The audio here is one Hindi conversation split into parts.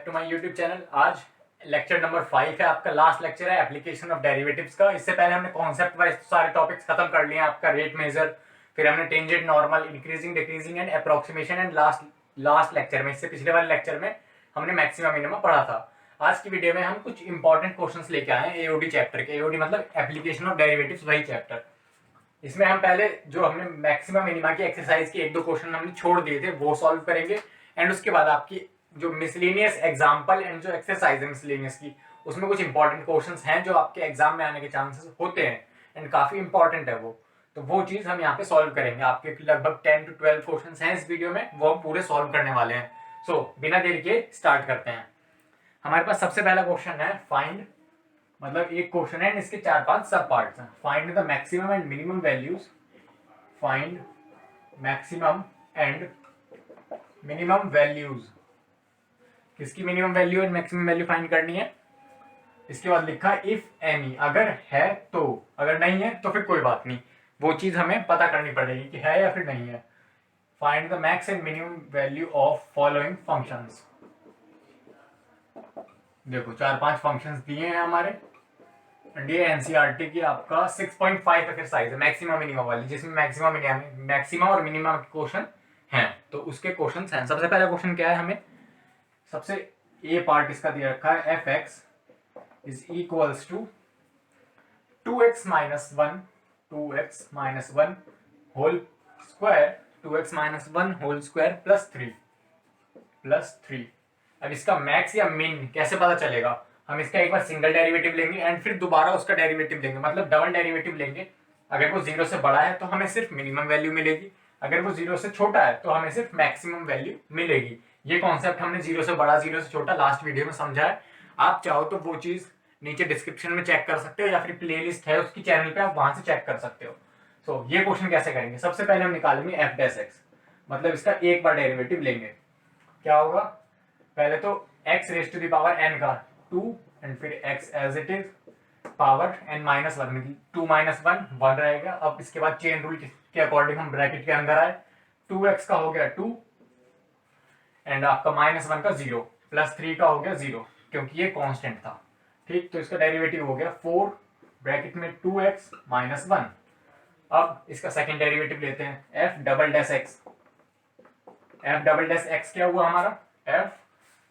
To my YouTube channel. आज लेक्चर नंबर 5 है, आपका लास्ट लेक्चर है एप्लीकेशन ऑफ डेरिवेटिव्स का। इससे पहले हमने कॉन्सेप्ट वाइज सारे टॉपिक्स खत्म कर लिए हैं, आपका रेट मेजर, फिर हमने tangent, normal, increasing, decreasing and approximation and last lecture में, इससे पिछले वाले लेक्चर में हमने मैक्सिमम मिनिमम पढ़ा था। आज की वीडियो में हम कुछ इंपॉर्टेंट क्वेश्चंस लेके आए हैं एओडी चैप्टर के। एओडी मतलब एप्लीकेशन ऑफ डेरिवेटिव्स, वही चैप्टर। इसमें हम पहले जो हमने मैक्सिमम मिनिमा की एक्सरसाइज के एक दो क्वेश्चन हमने छोड़ दिए थे वो सॉल्व करेंगे, एंड उसके बाद आपकी जो मिसलेनियस एग्जाम्पल एंड जो एक्सरसाइज है मिसलेनियस की, उसमें कुछ इंपॉर्टेंट क्वेश्चंस हैं जो आपके एग्जाम में आने के चांसेस होते हैं एंड काफी इंपॉर्टेंट है वो चीज हम यहाँ पे सॉल्व करेंगे। आपके लगभग 10 to 12 क्वेश्चंस हैं इस वीडियो में, वो हम पूरे सॉल्व करने वाले हैं। सो बिना देर के स्टार्ट करते हैं। हमारे पास सबसे पहला क्वेश्चन है फाइंड, मतलब एक क्वेश्चन है, इसके 4-5 सब पार्ट्स हैं। Find the maximum and minimum values, find maximum and minimum values. किसकी minimum value and maximum value find करनी है। इसके बाद लिखा इफ एनी, अगर है तो, अगर नहीं है तो फिर कोई बात नहीं, वो चीज हमें पता करनी पड़ेगी कि है या फिर नहीं है। Find the max and minimum value of following functions. देखो 4-5 फंक्शंस दिए हैं हमारे, एंड ये एनसीईआरटी की आपका 6.5 एक्सरसाइज है मैक्सिमम मिनिमम वाली, जिसमें मैक्सिमम और मिनिमम के क्वेश्चन हैं। तो उसके क्वेश्चन हैं। सबसे पहला क्वेश्चन क्या है, हमें सबसे ए पार्ट इसका दिया रखा है, F X is equals to 2x minus one whole square, 2x minus one whole square plus three. अब इसका मैक्स या मिन कैसे पता चलेगा। हम इसका एक बार सिंगल डेरिवेटिव लेंगे एंड फिर दोबारा उसका डेरिवेटिव लेंगे, मतलब डबल डेरिवेटिव लेंगे। अगर वो 0 से बड़ा है तो हमें सिर्फ मिनिमम वैल्यू मिलेगी, अगर वो 0 से छोटा है तो हमें सिर्फ मैक्सिमम वैल्यू मिलेगी। ये कॉन्सेप्ट हमने 0 से बड़ा 0 से छोटा लास्ट वीडियो में समझा है। आप चाहो तो वो चीज नीचे डिस्क्रिप्शन में चेक कर सकते हो, या फिर प्लेलिस्ट है उसकी चैनल पे, आप वहां से चेक कर सकते हो। सो ये क्वेश्चन कैसे करेंगे, सबसे पहले हम निकालेंगे एफ डैश एक्स, मतलब इसका एक बार डेरिवेटिव लेंगे। क्या होगा, पहले तो x raise to the power n का 2 एंड फिर x as it is power n minus one, 2 minus 1 रहेगा। अब इसके बाद चेन रूल के अकॉर्डिंग हम ब्रैकेट के अंदर आए, 2x का हो गया 2 एंड आपका -1 का 0 प्लस 3 का हो गया 0, क्योंकि ये कांस्टेंट था। ठीक, तो इसका डेरिवेटिव हो गया 4 ब्रैकेट में 2x माइनस 1। अब इसका सेकंड डेरिवेटिव लेते हैं, f double dash x. f double dash x क्या हुआ हमारा, f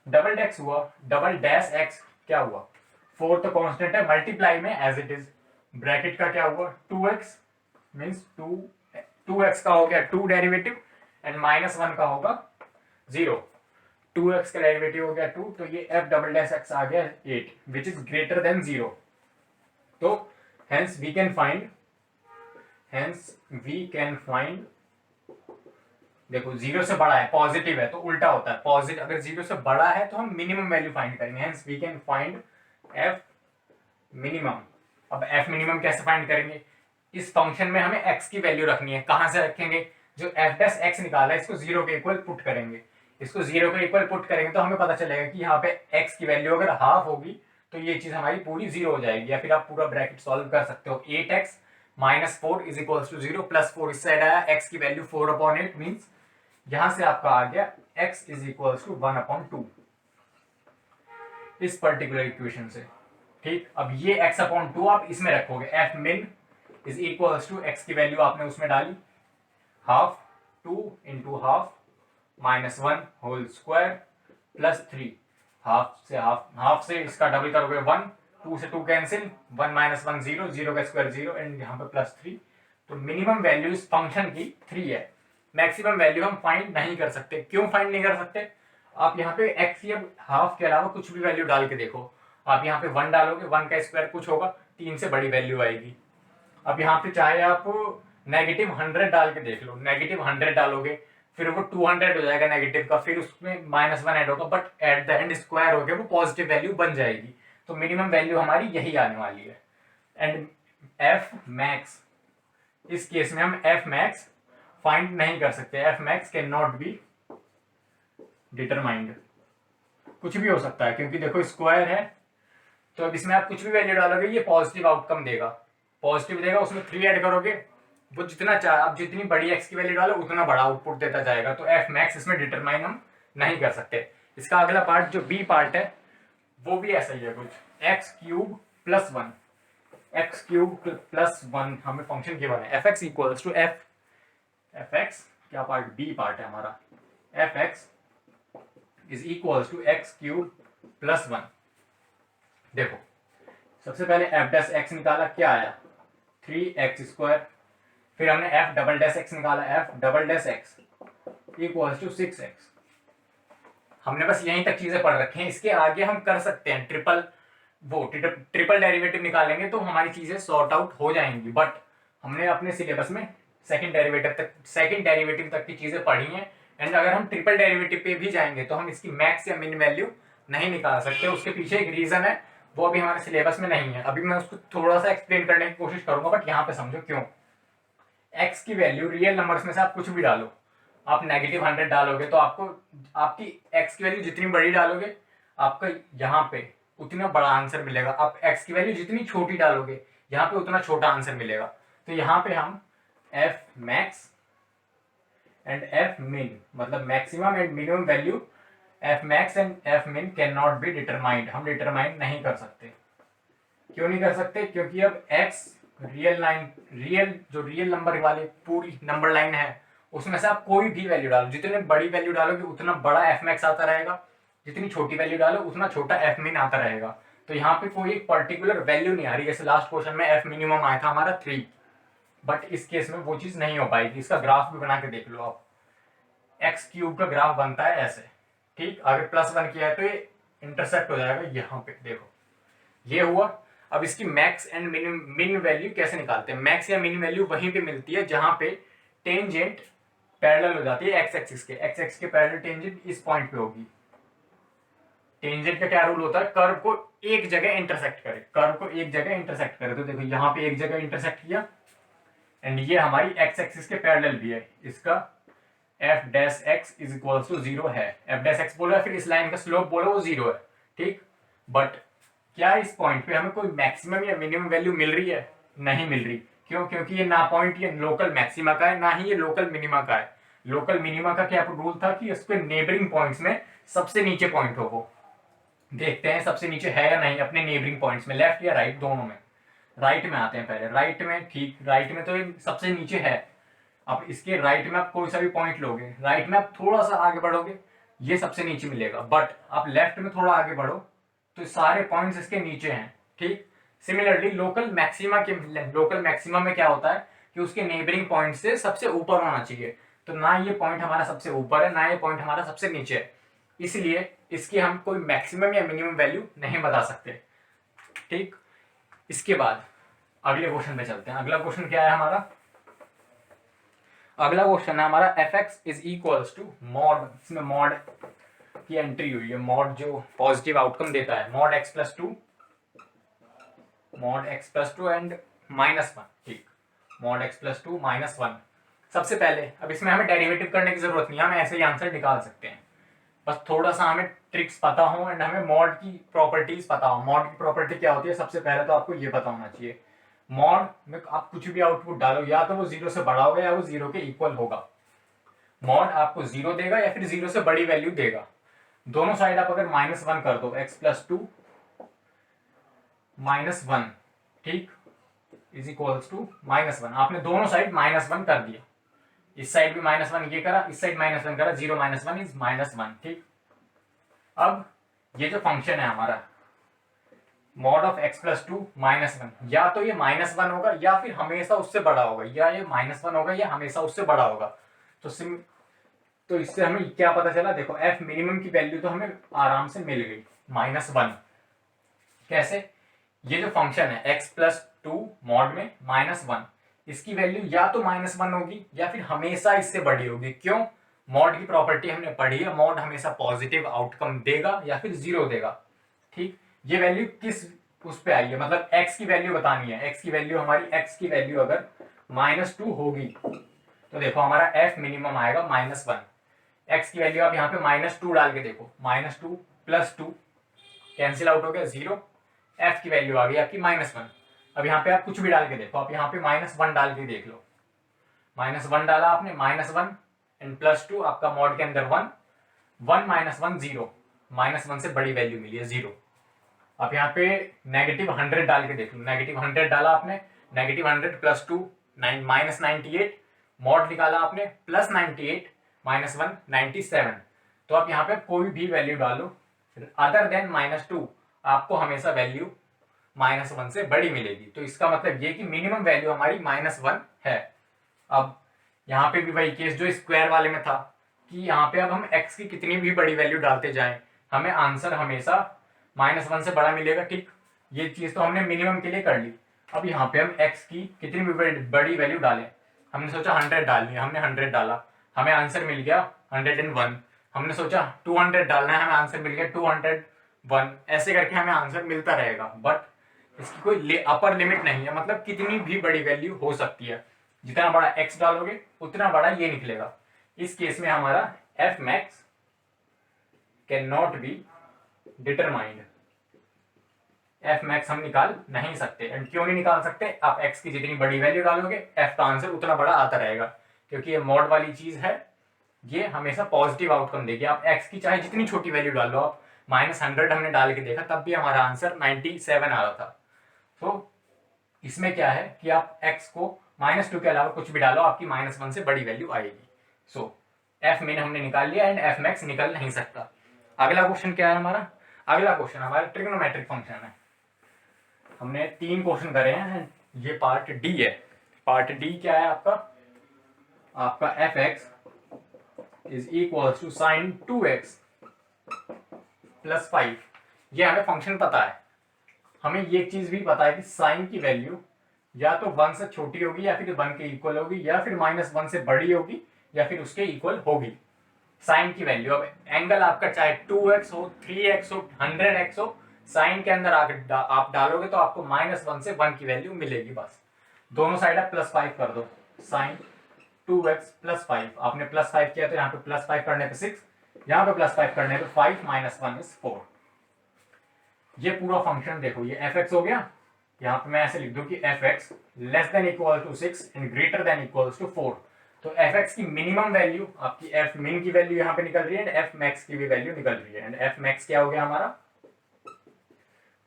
डबल डैश हुआ, डबल डैश एक्स क्या हुआ, 4 तो कांस्टेंट है, मल्टीप्लाई में एज इट इज, ब्रैकेट का क्या हुआ 2x मींस 2x का हो गया 2 डेरिवेटिव एंड -1 का होगा 0। 2x का डेरिवेटिव हो गया 2, तो ये f डबल डैश एक्स आ गया 8 विच इज ग्रेटर देन 0। तो हेंस वी कैन फाइंड, देखो 0 से बड़ा है, पॉजिटिव है तो उल्टा होता है, पॉजिटिव अगर 0 से बड़ा है तो हम मिनिमम वैल्यू फाइंड करेंगे। Hence we can find f minimum. अब f मिनिमम कैसे फाइंड करेंगे, इस फंक्शन में हमें x की वैल्यू रखनी है। कहां से रखेंगे, जो f डैश x निकाला है इसको 0 के इक्वल पुट करेंगे। इसको 0 के इक्वल पुट करेंगे तो हमें पता चलेगा कि यहाँ पे x की वैल्यू अगर हाफ होगी तो ये चीज हमारी पूरी 0 हो जाएगी। या फिर आप पूरा ब्रैकेट सॉल्व कर सकते हो, 8x minus 4 is equal to 0 plus 4 इस साइड आया, x की वैल्यू 4/8 मीन्स यहां से आपका आ गया x इज इक्वल टू 1/2 इस पर्टिकुलर इक्वेशन से। ठीक, अब ये x/2 आप इसमें रखोगे, f min is equal to x की वैल्यू आपने उसमें डाली, half 2 into half -1 whole square plus 3, half से इसका डबल करोगे 1, 2 से 2 कैंसिल, 1 - 1 0, 0 का स्क्वायर 0 एंड यहाँ पे प्लस 3। तो मिनिमम वैल्यू इस फंक्शन की 3 है। मैक्सिमम वैल्यू हम फाइंड नहीं कर सकते। क्यों फाइंड नहीं कर सकते, आप यहाँ पे x या हाफ के अलावा कुछ भी वैल्यू डाल के देखो। आप यहाँ पे 1 डालोगे, 1 का स्क्वायर कुछ होगा, 3 से बड़ी वैल्यू आएगी। अब यहाँ पे चाहे आप -100 डाल के देख लो, -100 डालोगे फिर वो 200 हो जाएगा नेगेटिव का, फिर उसमें -1 ऐड होगा, but at the end square हो गया, वो पॉजिटिव वैल्यू बन जाएगी। तो मिनिमम वैल्यू हमारी यही आने वाली है। एंड f मैक्स, इस केस में हम f मैक्स फाइंड नहीं कर सकते। f max can not be determined, कुछ भी हो सकता है क्योंकि देखो स्क्वायर है, तो अब इसमें आप कुछ भी वैल्यू डालोगे ये पॉजिटिव आउटकम देगा, पॉजिटिव देगा। उसमें 3 ऐड करोगे, वो जितना आप जितनी बड़ी x की वैल्यू डालो उतना बड़ा आउटपुट देता जाएगा। तो f मैक्स इसमें डिटरमाइन हम नहीं कर सकते। इसका अगला पार्ट जो बी पार्ट है वो भी ऐसा ही है कुछ, X cube plus one, X cube plus one हमें फंक्शन गिवन है, F X equals to F X क्या पार्ट, बी पार्ट है हमारा, F X is equals to X cube plus one. देखो सबसे पहले एफ डैश एक्स निकाला, क्या आया 3x², फिर हमने एफ डबल डैश एक्स निकाला, F double dash x equals to 6x। हमने बस यहीं तक चीजें पढ़ रखी हैं, इसके आगे हम कर सकते हैं ट्रिपल डेरिवेटिव निकालेंगे तो हमारी चीजें सॉर्ट आउट हो जाएंगी, बट हमने अपने सिलेबस में सेकंड डेरिवेटिव तक की चीजें पढ़ी हैं, एंड अगर हम ट्रिपल डेरिवेटिव पे भी जाएंगे तो हम इसकी मैक्स या मिन वैल्यू नहीं निकाल सकते। उसके पीछे एक रीजन है, वो अभी हमारे सिलेबस में नहीं है, अभी मैं उसको थोड़ा सा एक्सप्लेन करने की कोशिश करूंगा, बट यहाँ पे समझो क्यों। एक्स की वैल्यू रियल नंबर्स में से आप कुछ भी डालो, आप -100 डालोगे तो आपको आपकी एक्स की वैल्यू जितनी बड़ी डालोगे आपको यहाँ पे उतना बड़ा आंसर मिलेगा, आप एक्स की वैल्यू जितनी छोटी डालोगे यहाँ पे उतना छोटा आंसर मिलेगा। तो यहाँ पे हम एफ मैक्स एंड एफ मिन, मतलब maximum and minimum value F max and F मिन कैन नॉट बी डिटरमाइंड, हम डिटरमाइन नहीं कर सकते। क्यों नहीं कर सकते? क्योंकि अब एक्स रियल नंबर वाली पूरी नंबर लाइन है, उसमें से आप कोई भी वैल्यू डालो, जितने बड़ी वैल्यू डालोगे उतना बड़ा एफ मैक्स आता रहेगा, जितनी छोटी वैल्यू डालो उतना छोटा एफ मिन आता रहेगा। तो यहाँ पे कोई एक पर्टिकुलर वैल्यू नहीं आ रही, जैसे लास्ट क्वेश्चन में एफ मिनिमम आया था हमारा 3, बट इस केस में वो चीज नहीं हो पाएगी। इसका ग्राफ भी बना के देख लो आप, एक्स क्यूब का ग्राफ बनता है ऐसे, ठीक, अगर +1 किया है तो ये इंटरसेक्ट हो जाएगा यहाँ पे, देखो ये हुआ। अब इसकी मैक्स एंड मिन वैल्यू कैसे निकालते हैं? मैक्स या मिन वैल्यू वहीं पे मिलती है जहां पे टेंजेंट पैरेलल हो जाती है एक्स एक्सिस के पैरेलल टेंजेंट इस पॉइंट पे होगी। टेंजेंट का क्या रूल होता है? कर्व को एक जगह इंटरसेक्ट करे, तो देखो यहाँ पे एक जगह इंटरसेक्ट किया, एंड ये हमारी एक्स एक्सिस के पैरेलल भी है, इसका F dash X is equal to 0 है, एफ डैश एक्स बोलो या फिर इस लाइन का स्लोप बोलो वो 0 है, ठीक। बट क्या इस पॉइंट पे हमें कोई मैक्सिमम या मिनिमम वैल्यू मिल रही है? नहीं मिल रही। क्यों? क्योंकि ये ना पॉइंट ये लोकल मैक्सिमा का है, ना ही ये लोकल मिनिमा का है। लोकल मिनिमा का क्या रूल था कि उसके नेबरिंग पॉइंट्स में सबसे नीचे पॉइंट हो, वो देखते हैं सबसे नीचे है या नहीं अपने नेबरिंग पॉइंट्स में, लेफ्ट या राइट दोनों में। राइट में आते हैं पहले, राइट में, ठीक, राइट में तो ये सबसे नीचे है। अब इसके राइट में आप कोई सा भी पॉइंट लोगे, राइट में आप थोड़ा सा आगे बढ़ोगे ये सबसे नीचे मिलेगा, बट आप लेफ्ट में थोड़ा आगे बढ़ो तो सारे पॉइंट्स इसके नीचे हैं, ठीक। सिमिलरली लोकल मैक्सिमा में क्या होता है कि उसके नेबरिंग पॉइंट से सबसे ऊपर होना चाहिए, तो ना ये पॉइंट हमारा सबसे ऊपर है ना ये पॉइंट हमारा सबसे नीचे है, इसलिए इसकी हम कोई मैक्सिमम या मिनिमम वैल्यू नहीं बता सकते, ठीक। इसके बाद अगले क्वेश्चन पे चलते हैं। अगला क्वेश्चन क्या है हमारा? अगला क्वेश्चन है हमारा F X is equals to mod, इसमें मॉड की एंट्री हुई है, मॉड जो पॉजिटिव आउटकम देता है, mod x plus two and -1, ठीक, मॉड x प्लस टू -1। सबसे पहले अब इसमें हमें डेरिवेटिव करने की जरूरत नहीं है, हम ऐसे ही आंसर निकाल सकते हैं, बस थोड़ा सा हमें ट्रिक्स पता हो एंड हमें मॉड की प्रॉपर्टीज पता हो। मॉड की प्रॉपर्टी क्या होती है? सबसे पहले तो आपको ये पता होना चाहिए, मॉड में आप कुछ भी आउटपुट डालो या तो वो 0 से बड़ा होगा या वो 0 के इक्वल होगा। मॉड आपको 0 देगा या फिर 0 से बड़ी वैल्यू देगा। दोनों साइड आप अगर -1 कर दो, x प्लस टू -1, ठीक, इज इक्वल्स टू -1, आपने दोनों साइड -1 कर दिया, इस साइड भी -1 ये करा, इस साइड -1 करा, 0 - 1 इज -1, ठीक। अब ये जो फंक्शन है हमारा mod of x plus to -1, या तो ये -1 होगा या फिर हमेशा उससे बड़ा होगा, या ये -1 होगा या हमेशा उससे बड़ा होगा। तो इससे हमें क्या पता चला? देखो f मिनिमम की वैल्यू तो हमें आराम से मिल गई, -1। कैसे? ये जो फंक्शन है x प्लस टू मॉड में -1, इसकी वैल्यू या तो -1 होगी या फिर हमेशा इससे बड़ी होगी। क्यों? मॉड की प्रॉपर्टी हमने पढ़ी है, मॉड हमेशा पॉजिटिव आउटकम देगा या फिर 0 देगा, ठीक। ये वैल्यू किस उस पे आई है, मतलब x की वैल्यू बतानी है। x की वैल्यू हमारी x की वैल्यू अगर -2 होगी तो देखो हमारा f मिनिमम आएगा -1। x की वैल्यू आप यहाँ पे -2 डाल के देखो, -2 + 2 कैंसिल आउट हो गया 0, f की वैल्यू आ गई आपकी -1। अब यहाँ पे आप कुछ भी डाल के देखो, आप यहाँ पे -1 डाल के देख लो, -1 डाला आपने, -1 एंड +2 आपका मॉड के अंदर 1 - 1 0, -1 से बड़ी वैल्यू मिली है 0। अब यहाँ पे -100 डाल के देख लो, -100 डाला आपने, -100 + 2 -98, मॉड निकाला आपने, +98 -1 97। तो आप यहाँ पे कोई भी वैल्यू डालो अदर देन -2, आपको हमेशा वैल्यू -1 से बड़ी मिलेगी। तो इसका मतलब ये कि मिनिमम वैल्यू हमारी -1 है। अब यहाँ पे भी वही केस जो स्क्वायर वाले में था कि यहाँ पे अब हम x की कितनी भी बड़ी वैल्यू डालते जाएं, हमें आंसर हमेशा -1 से बड़ा मिलेगा। ठीक, ये चीज तो हमने मिनिमम के लिए कर ली। अब यहाँ पे हम x की कितनी भी बड़ी वैल्यू डालें, हमने सोचा 100 डालनी है, हमने 100 डाला, हमें आंसर मिल गया 101। हमने सोचा 200 डालना है, हमें आंसर मिल गया 201। ऐसे करके हमें आंसर मिलता रहेगा, बट इसकी कोई अपर लिमिट नहीं है, मतलब कितनी भी बड़ी वैल्यू हो सकती है। जितना बड़ा x डालोगे उतना बड़ा ये निकलेगा। इस केस में हमारा f max can not be determined, f max हम निकाल नहीं सकते। एंड क्यों नहीं निकाल सकते, आप x की जितनी बड़ी वैल्यू डालोगे f का आंसर उतना बड़ा आता रहेगा, क्योंकि ये मॉड वाली चीज है, ये हमेशा पॉजिटिव आउटकम देगी। आप x की चाहे जितनी छोटी वैल्यू डाल लो, आप -100 हमने डाल के देखा तब भी हमारा आंसर 97 आ रहा था। तो इसमें क्या है कि आप x को -2 के अलावा कुछ भी डालो, आपकी -1 से बड़ी वैल्यू आएगी। सो f min हमने निकाल लिया एंड f max निकल नहीं सकता। अगला क्वेश्चन क्या है हमारा, अगला क्वेश्चन हमारा ट्रिग्नोमेट्रिक फंक्शन है। हमने 3 क्वेश्चन करे हैं, ये पार्ट डी है। पार्ट डी क्या है आपका, आपका f(x) = sin 2x + 5। ये हमें फंक्शन पता है, हमें ये चीज भी पता है कि साइन की वैल्यू या तो 1 से छोटी होगी या फिर 1 के इक्वल होगी, या फिर -1 से बड़ी होगी या फिर उसके इक्वल होगी साइन की वैल्यू। अब एंगल आपका चाहे 2x हो, 3x हो, 100x हो, साइन के अंदर आप डालोगे तो आपको -1 से 1 की वैल्यू मिलेगी। बस दोनों साइड आप +5 कर दो, साइन 2x + 5। आपने +5 किया तो यहाँ पे +5 करने पे 6, यहाँ पे +5 करने पे 5 - 1 = 4। ये पूरा फंक्शन देखो, ये f(x) हो गया। यहाँ पे मैं ऐसे लिख दूं कि f(x) < 6 एंड > 4। तो f(x) की मिनिमम वैल्यू, आपकी f min की वैल्यू यहाँ पे निकल रही है एंड f max की भी वैल्यू निकल रही है। एंड f max क्या हो गया हमारा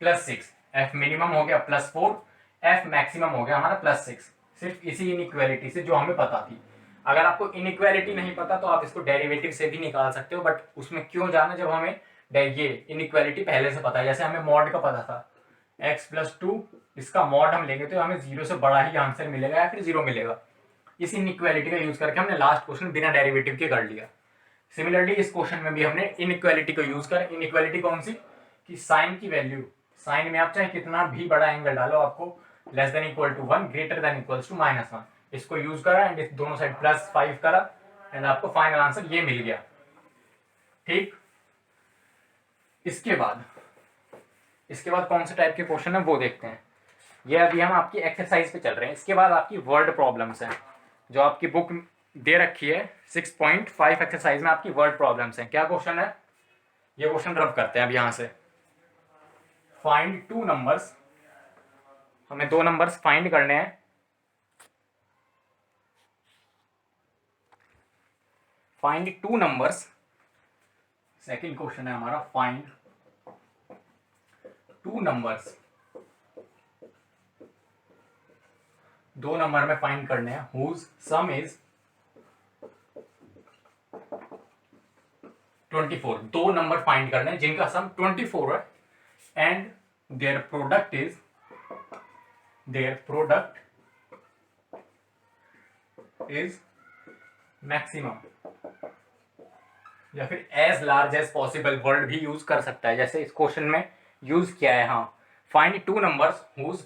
+6, f मिनिमम हो गया +4, f मैक्सिमम हो गया हमारा +6। सिर्फ इसी इनइक्वालिटी से जो हमें पता थी। अगर आपको इनइक्वालिटी नहीं पता तो आप इसको डेरिवेटिव से भी निकाल सकते हो, बट उसमें क्यों जाना जब हमें ये इनइक्वालिटी पहले से पता है। जैसे हमें मॉड का पता था, x + 2, इसका मॉड हम लेंगे तो हमें 0 से बड़ा ही आंसर मिलेगा या फिर 0 मिलेगा। इस इनइक्वालिटी का यूज करके हमने लास्ट क्वेश्चन बिना डेरिवेटिव के कर लिया। सिमिलरली इस क्वेश्चन में भी हमने इनइक्वालिटी को यूज कर, इनइक्वालिटी कौन सी कि साइन की वैल्यू, साइन में आप चाहे कितना भी बड़ा एंगल डालो, आपको < 1 > -1, इसको यूज करा एंड इस दोनों साइड +5 करा एंड आपको फाइनल आंसर ये मिल गया। ठीक, इसके बाद कौन से टाइप के क्वेश्चन है वो देखते हैं। ये अभी हम आपकी एक्सरसाइज पे चल रहे हैं। इसके बाद आपकी वर्ड प्रॉब्लम्स हैं, जो आपकी बुक दे रखी है 6.5 एक्सरसाइज में आपकी वर्ड प्रॉब्लम्स हैं। क्या क्वेश्चन है, ये क्वेश्चन रब करते हैं अब यहाँ से। फाइंड 2 नंबर्स, हमें 2 नंबर्स फाइंड करने हैं। फाइंड 2 नंबर्स, सेकंड क्वेश्चन है हमारा, फाइंड 2 नंबर्स। 2 नंबर में फाइंड करने हैं whose sum is 24। 2 number find करने हैं जिनका सम 24 है and their product is maximum, या फिर as large as possible word भी यूज कर सकता है, जैसे इस क्वेश्चन में यूज किया है। हाँ, find 2 numbers whose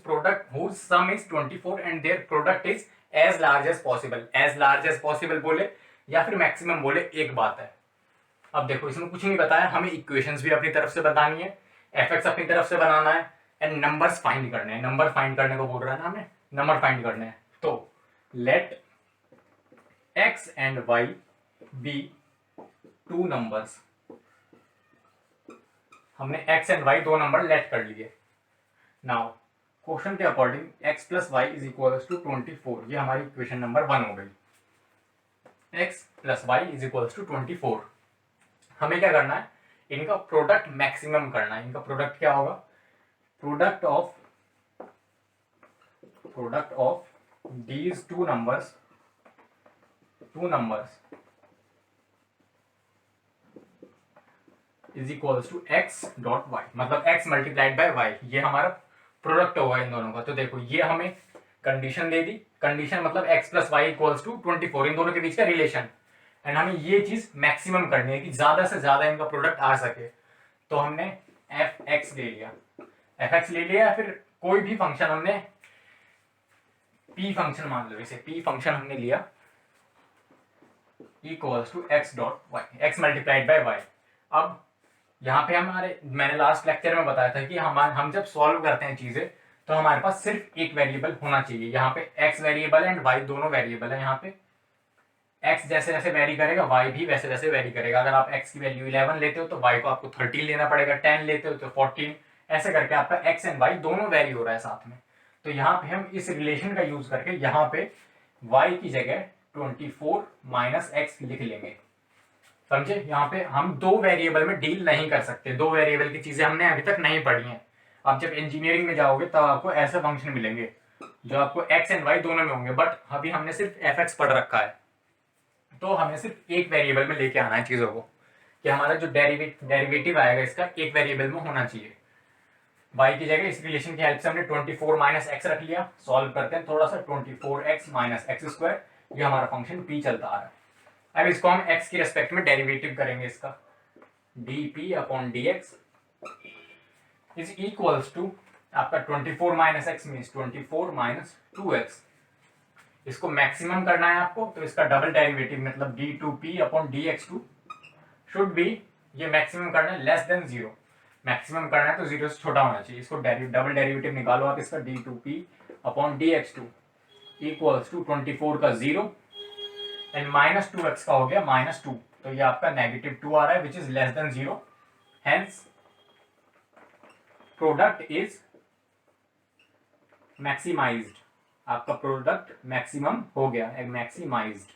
sum is 24 and their product is as large as possible। as large as possible बोले या फिर मैक्सिमम बोले एक बात है। अब देखो इसमें कुछ नहीं बताया, हमें इक्वेशंस भी अपनी तरफ से बतानी है, f(x) अपनी तरफ से बनाना है एंड नंबर्स फाइंड करने हैं। नंबर फाइंड करने को बोल रहा है ना हमें, नंबर फाइंड करने हैं। तो late x and y be 2 numbers। हमने x and y 2 number let कर लिए। नाउ क्वेश्चन के अकॉर्डिंग x + y = 24, ये हमारी इक्वेशन नंबर 1 हो गई। x + y = 24। हमें क्या करना है, इनका प्रोडक्ट मैक्सिमम करना है। इनका प्रोडक्ट क्या होगा, product of these two numbers is equals to X dot Y, मतलब एक्स मल्टीप्लाइड बाय वाई, ये हमारा प्रोडक्ट होगा इन दोनों का। तो देखो ये हमें कंडीशन दे दी, कंडीशन मतलब X plus Y equals to 24, इन दोनों के बीच का रिलेशन, एंड हमें ये चीज मैक्सिमम करनी है कि ज्यादा से ज्यादा इनका प्रोडक्ट आ सके। तो हमने एफ एक्स ले लिया, फिर कोई भी फंक्शन हमने पी फंक्शन मान लो, इसे पी फंक्शन हमने लिया equals to X dot Y, X multiplied by Y. अब यहाँ पे हमारे, मैंने लास्ट लेक्चर में बताया था कि हम जब सॉल्व करते हैं चीजें तो हमारे पास सिर्फ एक वेरिएबल होना चाहिए। यहाँ पे एक्स वेरिएबल एंड वाई दोनों वेरिएबल है। यहाँ पे एक्स जैसे जैसे वेरी करेगा वाई भी वैसे वैसे वेरी करेगा। अगर आप एक्स की वैल्यू 11 लेते हो तो वाई को आपको 13 लेना पड़ेगा, 10 लेते हो तो 14, ऐसे करके आपका एक्स एंड वाई दोनों वेरी हो रहा है साथ में। तो यहाँ पे हम इस रिलेशन का यूज करके यहाँ पे वाई की जगह 24 माइनस एक्स लिख लेंगे, समझे। यहाँ पे हम दो वेरिएबल में डील नहीं कर सकते, दो वेरिएबल की चीजें हमने अभी तक नहीं पढ़ी हैं। आप जब इंजीनियरिंग में जाओगे तब आपको ऐसे फंक्शन मिलेंगे जो आपको एक्स एंड वाई दोनों में होंगे, बट अभी हमने सिर्फ एफ एक्स पढ़ रखा है। तो हमें सिर्फ एक वेरिएबल में लेके आना है चीजों को, कि हमारा जो डेरिवेटिव आएगा इसका एक वेरिएबल में होना चाहिए। y की जगह इस रिलेशन की हेल्प से हमने 24 माइनस एक्स रख लिया। सॉल्व करते हैं थोड़ा सा, 24x माइनस एक्स स्क्वायर, ये हमारा फंक्शन p चलता आ रहा है। अब इसको हम x की रेस्पेक्ट में डेरिवेटिव करेंगे, इसका dp upon dx is equals to आपका 24 minus x means 24 minus 2x। इसको मैक्सिमम करना है आपको, तो इसका डबल डेरिवेटिव मतलब d2p upon dx2 should be, ये मैक्सिमम करना है लेस देन 0, मैक्सिमम करना है तो 0 से छोटा होना चाहिए। इसको डबल डेरिवेटिव निकालो आप इसका, d2p upon dx2 equals to 24 का 0 एंड माइनस 2x का हो गया -2, तो ये आपका -2 आ रहा है which is less than 0, hence product is maximised. आपका प्रोडक्ट मैक्सिमम हो गया, मैक्सिमाइज्ड,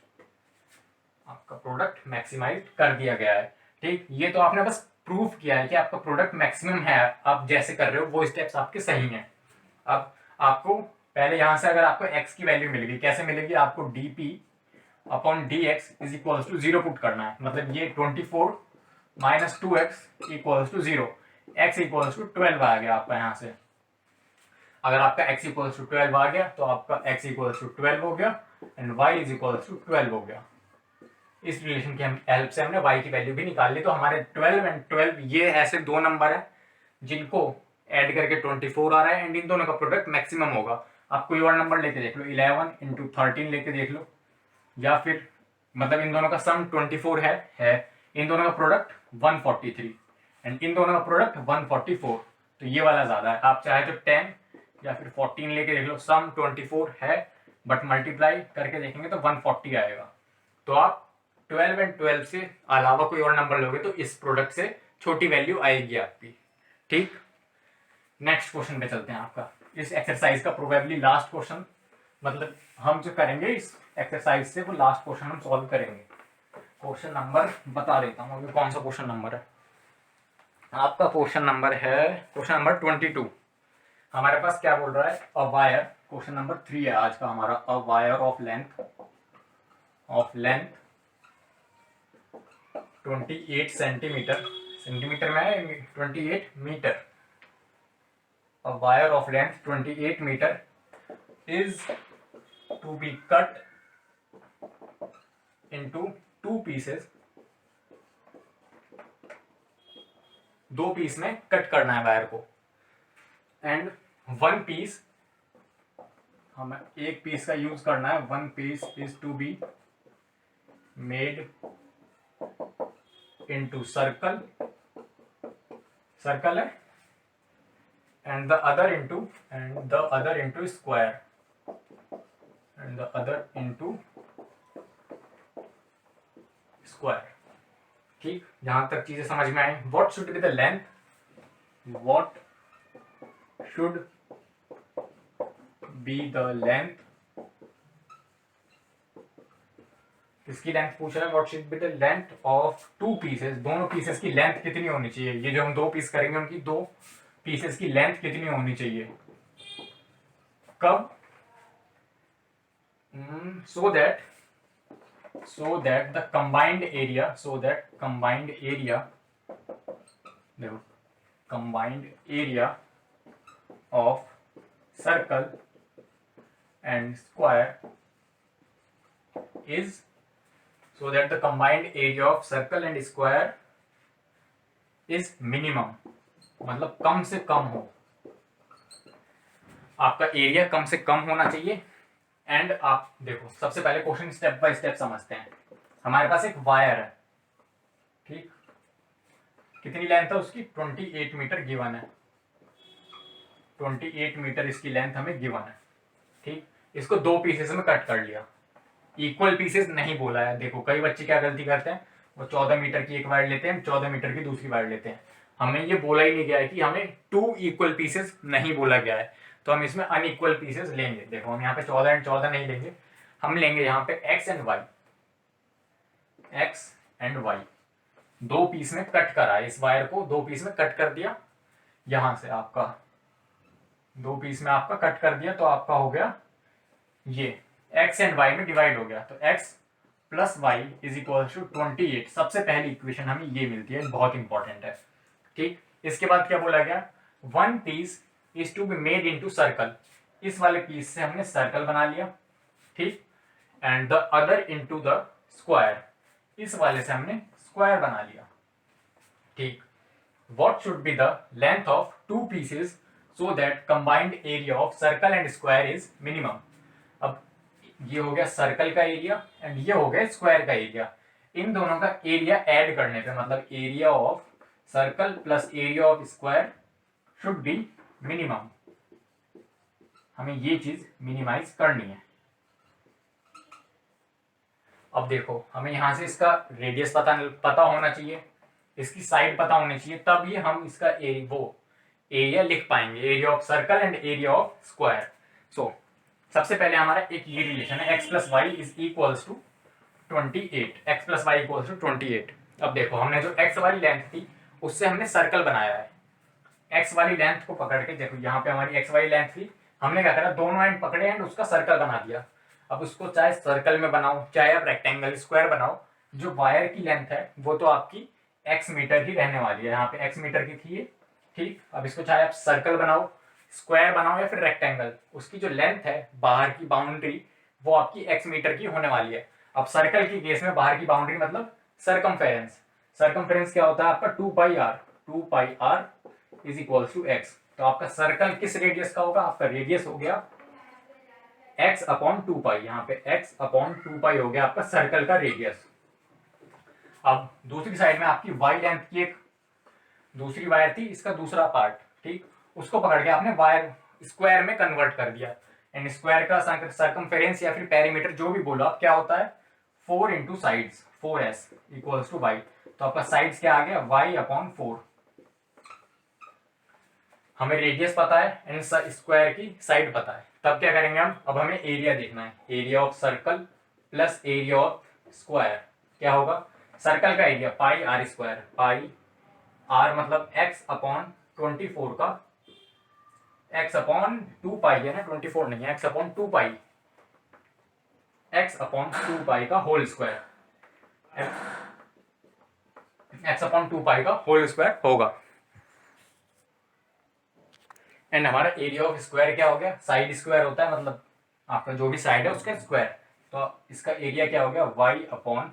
आपका प्रोडक्ट मैक्सिमाइज्ड कर दिया गया है। ठीक, ये तो आपने बस प्रूफ किया है कि आपका प्रोडक्ट मैक्सिमम है। आप जैसे कर रहे हो वो स्टेप्स आपके सही हैं। अब आपको पहले यहां से अगर आपको x की वैल्यू मिलेगी, कैसे मिलेगी, आपको dp upon dx is equals to 0 put करना है, मतलब ये 24 minus 2x equals to 0, x equals to 12 आ गया आपका यहाँ से। अगर आपका x इक्वल्स टू 12 आ गया तो आपका x इक्वल्स टू 12 हो गया and y is equals to 12 हो गया। इस रिलेशन की हेल्प से हमने y की वैल्यू भी निकाल ली। तो हमारे 12 एंड 12 ये ऐसे दो नंबर है जिनको ऐड करके 24 आ रहा है एंड इन दोनों का प्रोडक्ट मैक्सिमम होगा। आप कोई और नंबर लेके देख लो, 11 इंटू 13 लेके देख लो, या फिर मतलब इन दोनों का सम 24 है, इन दोनों का प्रोडक्ट 143 एंड इन दोनों का प्रोडक्ट 144, तो ये वाला ज्यादा है। आप चाहे तो 10 या फिर 14 लेके देख लो, सम 24 है बट मल्टीप्लाई करके देखेंगे तो 140 आएगा। तो आप 12 एंड 12 से अलावा कोई और नंबर लोगे तो इस प्रोडक्ट से छोटी वैल्यू आएगी आपकी। ठीक, नेक्स्ट क्वेश्चन पे चलते हैं। आपका इस एक्सरसाइज का प्रोबेबली लास्ट क्वेश्चन, मतलब हम जो करेंगे इस एक्सरसाइज से वो लास्ट क्वेश्चन हम सॉल्व करेंगे। क्वेश्चन नंबर बता देता हूँ अभी कौन सा क्वेश्चन नंबर है आपका। क्वेश्चन नंबर है क्वेश्चन नंबर 22। हमारे पास क्या बोल रहा है, अ वायर, क्वेश्चन नंबर 3 है आज का हमारा। A wire of length 28 centimetre, centimetre में है 28 metre. A wire of length 28 meter is to be cut into two pieces। दो पीस में कट करना है वायर को एंड वन पीस, हमें एक पीस का यूज करना है। One piece is to be made into circle, circle है, and the other into square, and the other into square। ठीक, यहां तक चीजें समझ में आई। what should be the length, what should be the length इसकी लेंथ पूछ रहा है, what should be the length of two pieces, दोनों पीसेस की लेंथ कितनी होनी चाहिए, ये जो हम दो पीस करेंगे उनकी दो पीसेस की लेंथ कितनी होनी चाहिए, कब, so that the combined area, देखो combined area of circle and square is, so that the combined area of circle and square is minimum, मतलब कम से कम हो, आपका एरिया कम से कम होना चाहिए। एंड आप देखो सबसे पहले क्वेश्चन स्टेप बाय स्टेप समझते हैं। हमारे पास एक वायर है, ठीक, कितनी लेंथ है उसकी, 28 मीटर गिवन है, 28 मीटर इसकी लेंथ हमें गिवन है, ठीक। इसको दो पीसेस में कट कर लिया, इक्वल पीसेस नहीं बोला है। देखो कई बच्चे क्या गलती करते हैं, वो 14 मीटर की एक वायर लेते हैं, 14 मीटर की दूसरी वायर लेते हैं। हमें ये बोला ही नहीं गया है कि हमें 2 इक्वल पीसेस नहीं बोला गया है, तो हम इसमें अनइक्वल पीसेस लेंगे। देखो हम यहाँ पे 14 एंड 14 नहीं लेंगे, हम लेंगे यहाँ पे एक्स एंड वाई, दो पीस में कट करा, इस वायर को दो पीस में कट कर दिया, यहां से आपका दो पीस में आपका कट कर दिया, तो आपका हो गया ये एक्स एंड वाई में डिवाइड हो गया, तो X plus Y is equal to 28। सबसे पहली इक्वेशन हमें ये मिलती है, बहुत इंपॉर्टेंट है, ठीक। इसके बाद क्या बोला गया, one piece is to be made into circle, इस वाले पीस से हमने सर्कल बना लिया, ठीक, and the other into the square, इस वाले से हमने स्क्वायर बना लिया, ठीक। What should be the length of two pieces so that combined area of circle and square is minimum. अब ये हो गया सर्कल का एरिया एंड ये हो गया स्क्वायर का एरिया, इन दोनों का एरिया ऐड करने पे, मतलब area of circle plus area of square should be minimum, हमें ये चीज मिनिमाइज करनी है। अब देखो हमें यहां से इसका रेडियस पता होना चाहिए, इसकी साइड पता होनी चाहिए, तब ये हम इसका एरिया लिख पाएंगे, area of circle and area of square. So सबसे पहले हमारा एक ये रिलेशन है, X plus Y is equals to 28, X plus Y equals to 28। अब देखो हमने जो एक्स वाली लेंथ थी उससे हमने सर्कल बनाया है, एक्स वाली लेंथ को पकड़ के, देखो यहाँ पे हमारी एक्स वाली लेंथ थी, हमने क्या करा, दोनों एंड पकड़े एंड उसका सर्कल बना दिया। अब उसको चाहे सर्कल में बनाओ चाहे आप रेक्टेंगल स्क्वायर बनाओ, जो वायर की लेंथ है वो तो आपकी एक्स मीटर ही रहने वाली है, यहाँ पे एक्स मीटर की थी, ठीक। अब इसको चाहे आप सर्कल बनाओ, स्क्वायर बनाओ या फिर रेक्टेंगल, उसकी जो लेंथ है बाहर की बाउंड्री वो आपकी एक्स मीटर की होने वाली है। अब सर्कल की केस में बाहर की बाउंड्री मतलब सर्कमफेरेंस, सर्कमफेरेंस क्या होता है आपका 2 pi r is equal to x. तो आपका सर्कल किस रेडियस का होगा, आपका रेडियस हो गया x अपॉन 2 पाई, यहाँ पे x अपॉन 2 पाई हो गया आपका सर्कल का रेडियस। अब दूसरी साइड में आपकी y लेंथ की एक दूसरी वायर थी, इसका दूसरा पार्ट, ठीक, उसको पकड़ के आपने वायर स्क्वायर में कन्वर्ट कर दिया, एंड स्क्वायर का सर्कमफेरेंस या फिर पेरीमीटर जो भी बोलो आप क्या होता है, 4 into sides, 4s equals to y। तो आपका साइड्स क्या आ गया, y अपॉन 4। हमें रेडियस पता है एंड स्क्वायर की साइड पता है, तब क्या करेंगे हम, अब हमें एरिया देखना है, area of circle plus area of square क्या होगा, सर्कल का area pi r square, pi r मतलब x अपॉन 24 का, x अपॉन 2 पाई है ना, 24 नहीं है, x अपॉन 2 पाई, x अपॉन 2 पाई का होल स्क्वायर, x अपॉन 2 पाई का होल स्क्वायर होगा। एंड हमारा एरिया ऑफ स्क्वायर क्या हो गया, साइड स्क्वायर होता है, मतलब आपका जो भी साइड है उसका स्क्वायर, तो इसका एरिया क्या हो गया, y अपॉन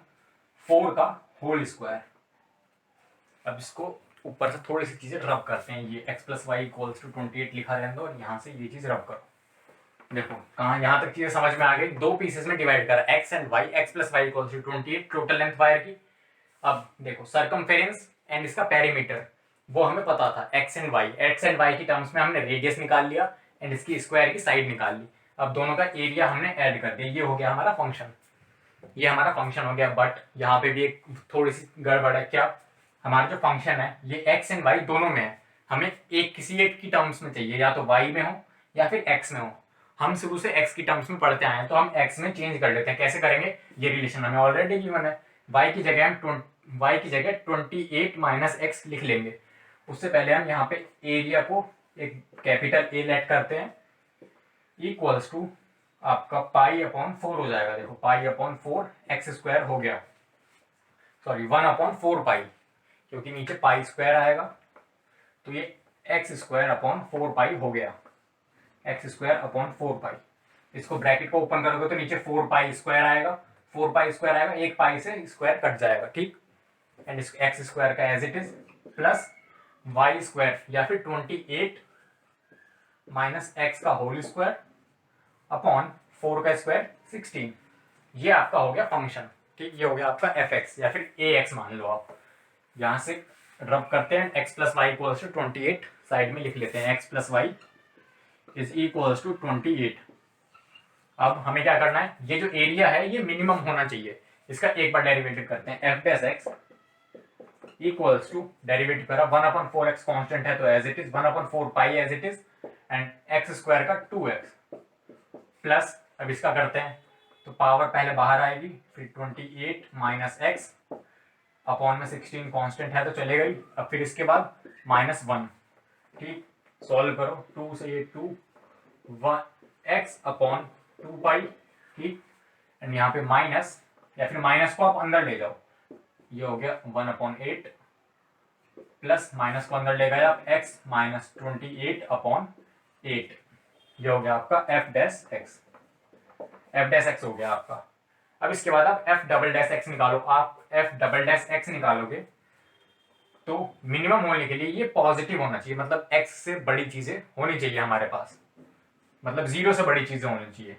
4 का होल स्क्वायर। अब इसको ऊपर से थोड़ी सी चीजें रब करते हैं, ये x plus Y equals to 28 लिखा रहने दो और यहाँ से ये चीज रब करो। देखो कहाँ यहाँ तक चीजें समझ में आ गई, दो पीसेस में डिवाइड करा x and y, x plus Y equals to 28 total length wire की। अब देखो सर्कमफेरेंस एंड इसका पेरीमीटर वो हमें पता था, x एंड y की टर्म्स में हमने रेडियस निकाल लिया एंड इसकी स्क्वायर की साइड निकाल ली। अब दोनों का एरिया हमने ऐड कर दिया, ये हो गया हमारा फंक्शन, ये हमारा फंक्शन हो गया। बट यहाँ पे भी एक थोड़ी सी गड़बड़ है, क्या, हमारा जो फंक्शन है ये x एंड y दोनों में है, हमें एक किसी एक की टर्म्स में चाहिए, या तो y में हो या फिर x में हो। हम शुरू से x की टर्म्स में पढ़ते आए हैं, तो हम x में चेंज कर लेते हैं। कैसे करेंगे, ये रिलेशन हमें ऑलरेडी गिवन है। y की जगह हम 28 माइनस एक्स लिख लेंगे। उससे पहले हम यहाँ पे एरिया को एक कैपिटल ए लेट करते हैं, इक्वल्स टू आपका पाई अपॉन 4 हो जाएगा। देखो पाई अपॉन 4 एक्स स्क्वायर हो गया, सॉरी 1 अपॉन 4 पाई, क्योंकि नीचे पाई स्क्वायर आएगा, तो ये एक्स स्क्वायर अपॉन 4 पाई हो गया, एक्स स्क्वायर अपॉन 4 पाई। इसको ब्रैकेट को ओपन करोगे तो नीचे 4 पाई स्क्वायर आएगा, 4 पाई स्क्वायर आएगा, एक पाई से स्क्वायर कट जाएगा, ठीक। एंड एक्स स्क्वायर का as it is plus y square या फिर 28 माइनस एक्स का होल स्क्वायर अपॉन 4 का स्क्वायर 16। ये आपका हो गया फंक्शन, ठीक। ये हो गया आपका एफ एक्स या फिर ए एक्स मान लो आप। यहां से रब करते हैं, x plus Y equals to 28 side में लिख लेते हैं, x plus Y is equals to 28। अब हमें क्या करना है, ये जो एरिया है ये मिनिमम होना चाहिए, इसका एक बार डेरिवेटिव करते हैं, f dash x equals to derivative करा 1/4 एक्स कॉन्स्टेंट है तो as it is, 1/4 pi as it is, and x square का 2x प्लस, अब इसका करते हैं तो पावर पहले बाहर आएगी, फिर 28 माइनस एक्स अपॉन में 16 कांस्टेंट है तो चलेगा ही। अब फिर इसके बाद -1, ठीक। सॉल्व करो, 2 से ये 2 1 एक्स अपॉन 2 पाई, ठीक। एंड यहाँ पे माइनस, या फिर माइनस को आप अंदर ले जाओ, ये हो गया 1/8 प्लस माइनस को अंदर ले गए आप, एक्स माइनस 28/8, ये हो गया आपका F dash x, F dash x हो गया आपका। अब इसके बाद आप एफ डबल डैश एक्स निकालो। आप एफ डबल डैश एक्स निकालोगे तो मिनिमम होने के लिए ये पॉजिटिव होना चाहिए, मतलब एक्स से बड़ी चीजें होनी चाहिए हमारे पास, मतलब 0 से बड़ी चीजें होनी चाहिए।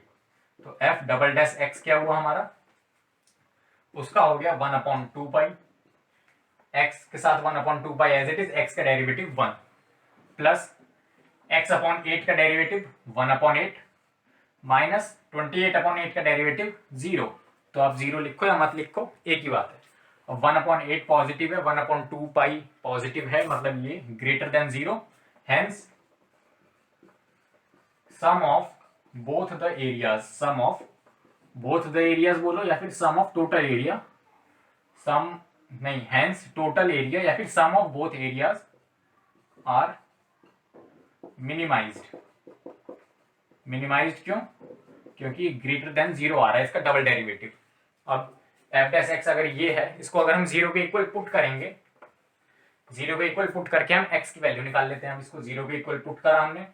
तो एफ डबल डैश एक्स क्या हुआ हमारा, उसका हो गया 1/2 पाई, एक्स के साथ 1/2 पाई एज इट इज, एक्स का डेरिवेटिव 1 प्लस एक्स अपॉन 8 का डेरिवेटिव 1/8 माइनस 28/8 का डेरिवेटिव 0। तो आप 0 लिखो या मत लिखो, एक ही बात है। और 1/8 पॉजिटिव है, 1/2 पाई पॉजिटिव है, मतलब ये greater than 0, hence sum of both the areas, sum of both the areas बोलो या फिर sum of total area, sum नहीं, हेंस टोटल एरिया या फिर sum of both areas are minimized. Minimized क्यों, क्योंकि ग्रेटर देन 0 आ रहा है इसका डबल डेरिवेटिव। अब एफ डैश एक्स अगर ये है, इसको अगर हम 0 के इक्वल पुट करेंगे, 0 के इक्वल पुट करके हम एक्स की वैल्यू निकाल लेते हैं। हम इसको 0 के इक्वल पुट करा, हमने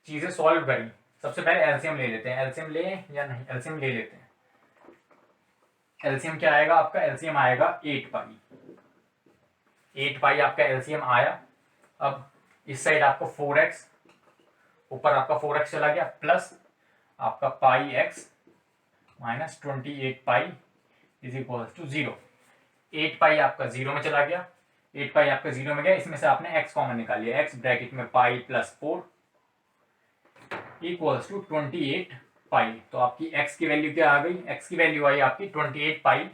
चीजें सॉल्व करी, सबसे पहले एलसीएम ले लेते हैं। एलसीएम ले या नहीं, एलसीएम ले लेते हैं। एलसीएम क्या आएगा आपका, एलसीएम आएगा 8 पाई, 8 पाई आपका एलसीएम आया। अब इस साइड आपको 4x, ऊपर आपका 4x चला गया, प्लस आपका pi X minus 28 pi is equal to 0। 8 pi आपका 0 में चला गया, 8 पाई आपका 0 में गया, इसमें से आपने x कॉमन निकाल लिया, x ब्रैकेट में पाई प्लस 4 इक्वल्स टू 28 पाई। तो आपकी x की वैल्यू क्या आ गई, x की वैल्यू आई आपकी 28 pi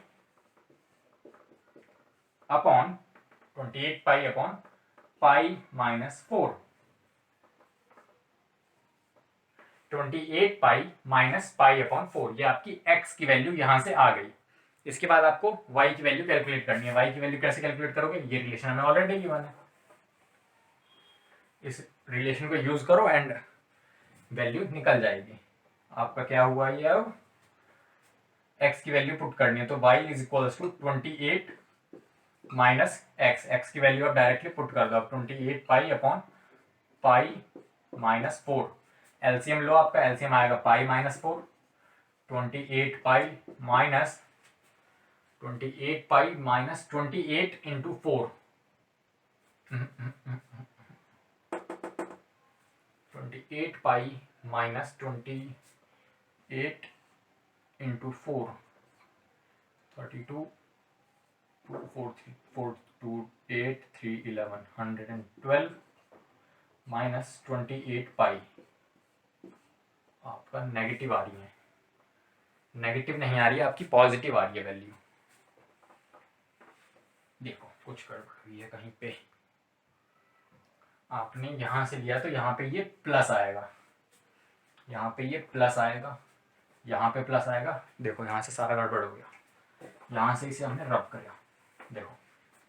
upon 28 pi upon pi minus 4, 28 pi minus pi upon 4, ये आपकी x की वैल्यू यहां से आ गई। इसके बाद आपको y की वैल्यू कैलकुलेट करनी है। y की वैल्यू कैसे कैलकुलेट करोगे, ये रिलेशन हमें ऑलरेडी गिवन है, इस रिलेशन को यूज करो एंड वैल्यू निकल जाएगी। आपका क्या हुआ ये, अब x की वैल्यू पुट करनी है, तो y is equal to 28 minus x की वैल्यू आप डायरेक्टली पुट कर दो। अब 28 pi upon pi minus 4, LCM लो, आपका एलसीएम आएगा pi minus 4, 28 pi minus 28 pi minus 28 into 4, 28 pi minus 28 into 4, 32 2 4 3 4 2 8 3 11 112 minus 28 पाई आपका नेगेटिव आ रही है, नेगेटिव नहीं आ रही है आपकी, पॉजिटिव आ रही है वैल्यू। देखो कुछ गड़बड़ हुई है कहीं पे, आपने यहां से लिया तो यहाँ पे ये प्लस आएगा, यहाँ पे ये प्लस आएगा, यहाँ पे प्लस आएगा, देखो यहाँ से सारा गड़बड़ हो गया, यहाँ से इसे हमने रब किया, देखो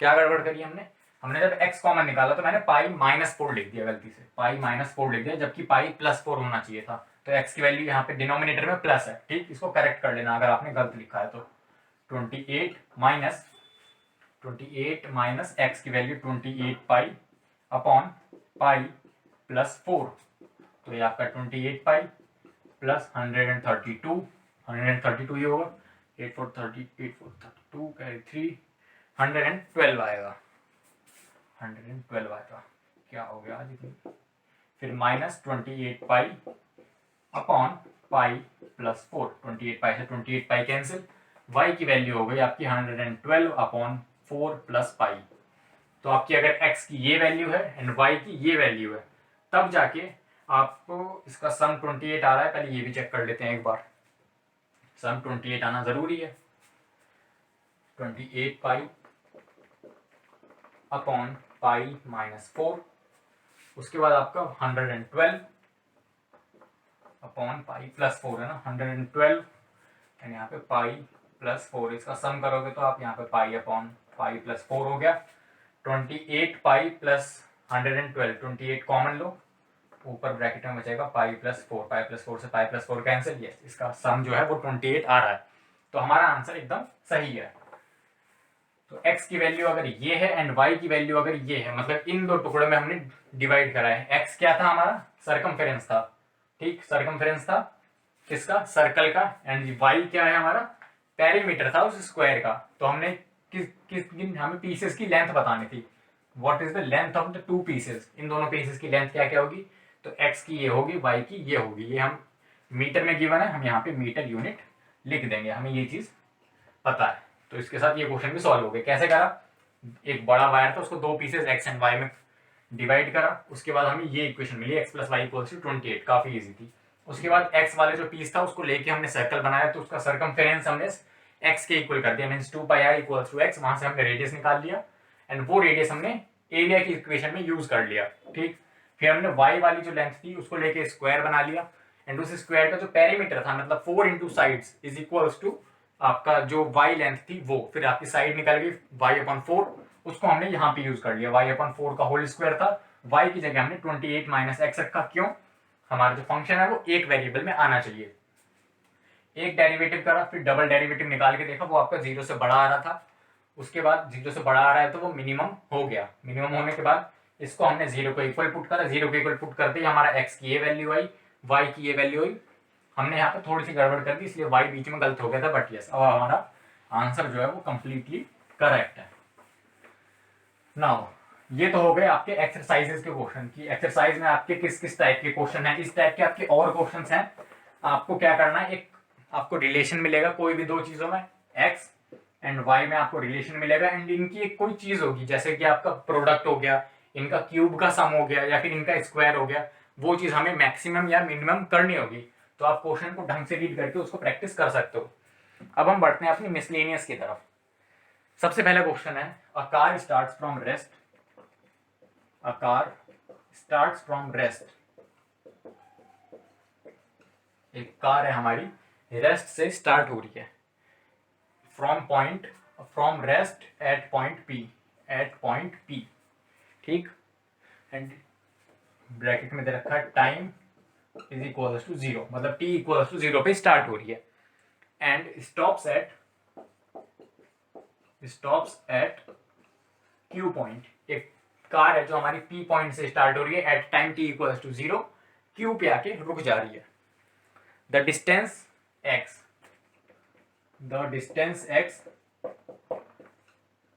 क्या गड़बड़ करी हमने जब x कॉमन निकाला तो मैंने पाई -4 लिख दिया, गलती से पाई -4 लिख दिया, जबकि पाई +4 होना चाहिए था। तो x की वैल्यू यहाँ पे डिनोमिनेटर में प्लस है, ठीक, इसको करेक्ट कर लेना अगर आपने गलत लिखा है तो। 28 माइनस x की वैल्यू 28 पाई अपॉन पाई +4, तो ये आपका 28 पाई प्लस 132 ये होगा, 8 4 32 कैरी 3 112 आएगा, 112 आएगा, क्या हो गया आज इतनी, फिर -28 पाई अपॉन पाई +4, 28 पाई से 28 पाई कैंसिल, y की वैल्यू हो गई आपकी 112 अपॉन 4 प्लस पाई। तो आपकी अगर x की ये वैल्यू है एंड y की ये वैल्यू है, तब जाके आपको इसका सम 28 आ रहा है। पहले ये भी चेक कर लेते हैं एक बार, सम 28 आना जरूरी है। 28 पाई अपॉन पाई -4, उसके बाद आपका 112 अपॉन पाई +4 है ना, 112 एंड यहाँ पे पाई +4, इसका सम करोगे तो आप यहाँ पे पाई अपॉन पाई +4 हो गया। 28 पाई प्लस 112, 28 कॉमन लो, ऊपर ब्रैकेट में बचेगा पाई +4, पाई +4 से पाई +4 कैंसिल, यस, इसका सम जो है वो 28 आ रहा है। तो हमारा आंसर एकदम सही है। तो x की वैल्यू अगर ये है एंड y की वैल्यू अगर ये है, मतलब इन दो टुकड़ों में हमने डिवाइड करा है। x क्या था हमारा, सरकमफेरेंस था, ठीक, सरकमफेरेंस था किसका, सर्कल का, एंड y क्या है हमारा, पेरीमीटर था उस स्क्वायर का। तो हमने हमें पीसेस की लेंथ बतानी थी, what is the length of the 2 pieces, इन दोनों पीसेस की लेंथ क्या क्या होगी, तो x की ये होगी, y की ये होगी, ये हम मीटर में गिवन है, हम यहाँ पे मीटर यूनिट लिख देंगे, हमें ये चीज पता है। तो इसके साथ ये क्वेश्चन भी सॉल्व हो गया। कैसे करा, एक बड़ा वायर था, उसको 2 पीसेस x एंड y में डिवाइड करा, उसके बाद हमें ये इक्वेशन मिली x + y = 28, काफी इजी थी। उसके बाद x वाले जो पीस था उसको लेके हमने सर्कल बनाया, तो उसका सरकमफेरेंस हमने x के इक्वल कर दिया, मींस 2πr = x, वहां से हमने रेडियस निकाल लिया एंड वो रेडियस हमने एरिया की इक्वेशन में यूज कर लिया, ठीक। फिर हमने y वाली जो लेंथ थी उसको लेके स्क्वायर बना लिया एंड उस स्क्वायर का जो पेरीमीटर था, मतलब 4 into sides is equals to आपका जो y लेंथ थी वो, फिर आपकी साइड निकल गई y/4, उसको हमने यहाँ पे यूज कर लिया, y/4 का होल स्क्वायर था, y की जगह हमने 28 - x रखा, क्यों, हमारा जो फंक्शन है वो एक वेरिएबल में आना चाहिए। एक डेरिवेटिव करा, फिर डबल डेरिवेटिव निकाल के देखा, वो आपका 0 से बड़ा आ रहा था, उसके बाद 0 से बड़ा आ रहा है तो वो मिनिमम हो गया, मिनिमम होने के बाद इसको हमने 0 को इक्वल पुट करा, 0 को इक्वल पुट करते ही हमारा x की ये वैल्यू आई, y की ये वैल्यू आई, हमने यहाँ पे थोड़ी सी गड़बड़ कर दी इसलिए y बीच में गलत हो गया था, बट यस अब हमारा आंसर जो है वो कंप्लीटली करेक्ट है। नाउ ये तो हो गए आपके एक्सरसाइजेस के क्वेश्चन की, एक्सरसाइज में आपके किस किस टाइप के क्वेश्चन हैं, इस टाइप के आपके और क्वेश्चन हैं। आपको क्या करना है, एक आपको रिलेशन मिलेगा कोई भी दो चीजों में, x एंड y में आपको रिलेशन मिलेगा एंड इनकी एक कोई चीज होगी, जैसे कि आपका प्रोडक्ट हो गया, इनका क्यूब का सम हो गया या फिर इनका स्क्वायर हो गया, वो चीज हमें मैक्सिमम या मिनिमम करनी होगी। तो आप क्वेश्चन को ढंग से रीड करके उसको प्रैक्टिस कर सकते हो। अब हम बढ़ते हैं अपनी मिसलेनियस की तरफ। सबसे पहला क्वेश्चन है, a car starts from rest, a car starts from rest, एक कार है हमारी, रेस्ट से स्टार्ट हो रही है, from rest at point P, ठीक, एंड ब्रैकेट में दे रखा है टाइम इज इक्वल्स टू 0, मतलब t इक्वल्स टू 0 पे स्टार्ट हो रही है and stops at Q point, एक कार है जो हमारी P पॉइंट से स्टार्ट हो रही है at time t equals to 0, Q पे आके रुक जा रही है। The distance x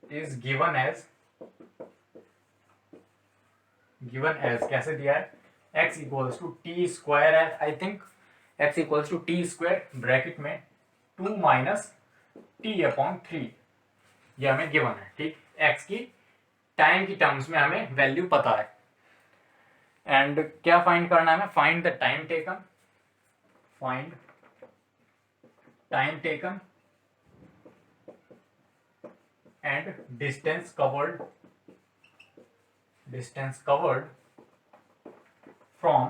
is given as कैसे दिया है, x equals to T square है, I think x equals to T square bracket में 2 - t/3, ये हमें गिवन है, ठीक। x की टाइम की टर्म्स में हमें वैल्यू पता है एंड क्या फाइंड करना है हमें, find the time taken and distance covered from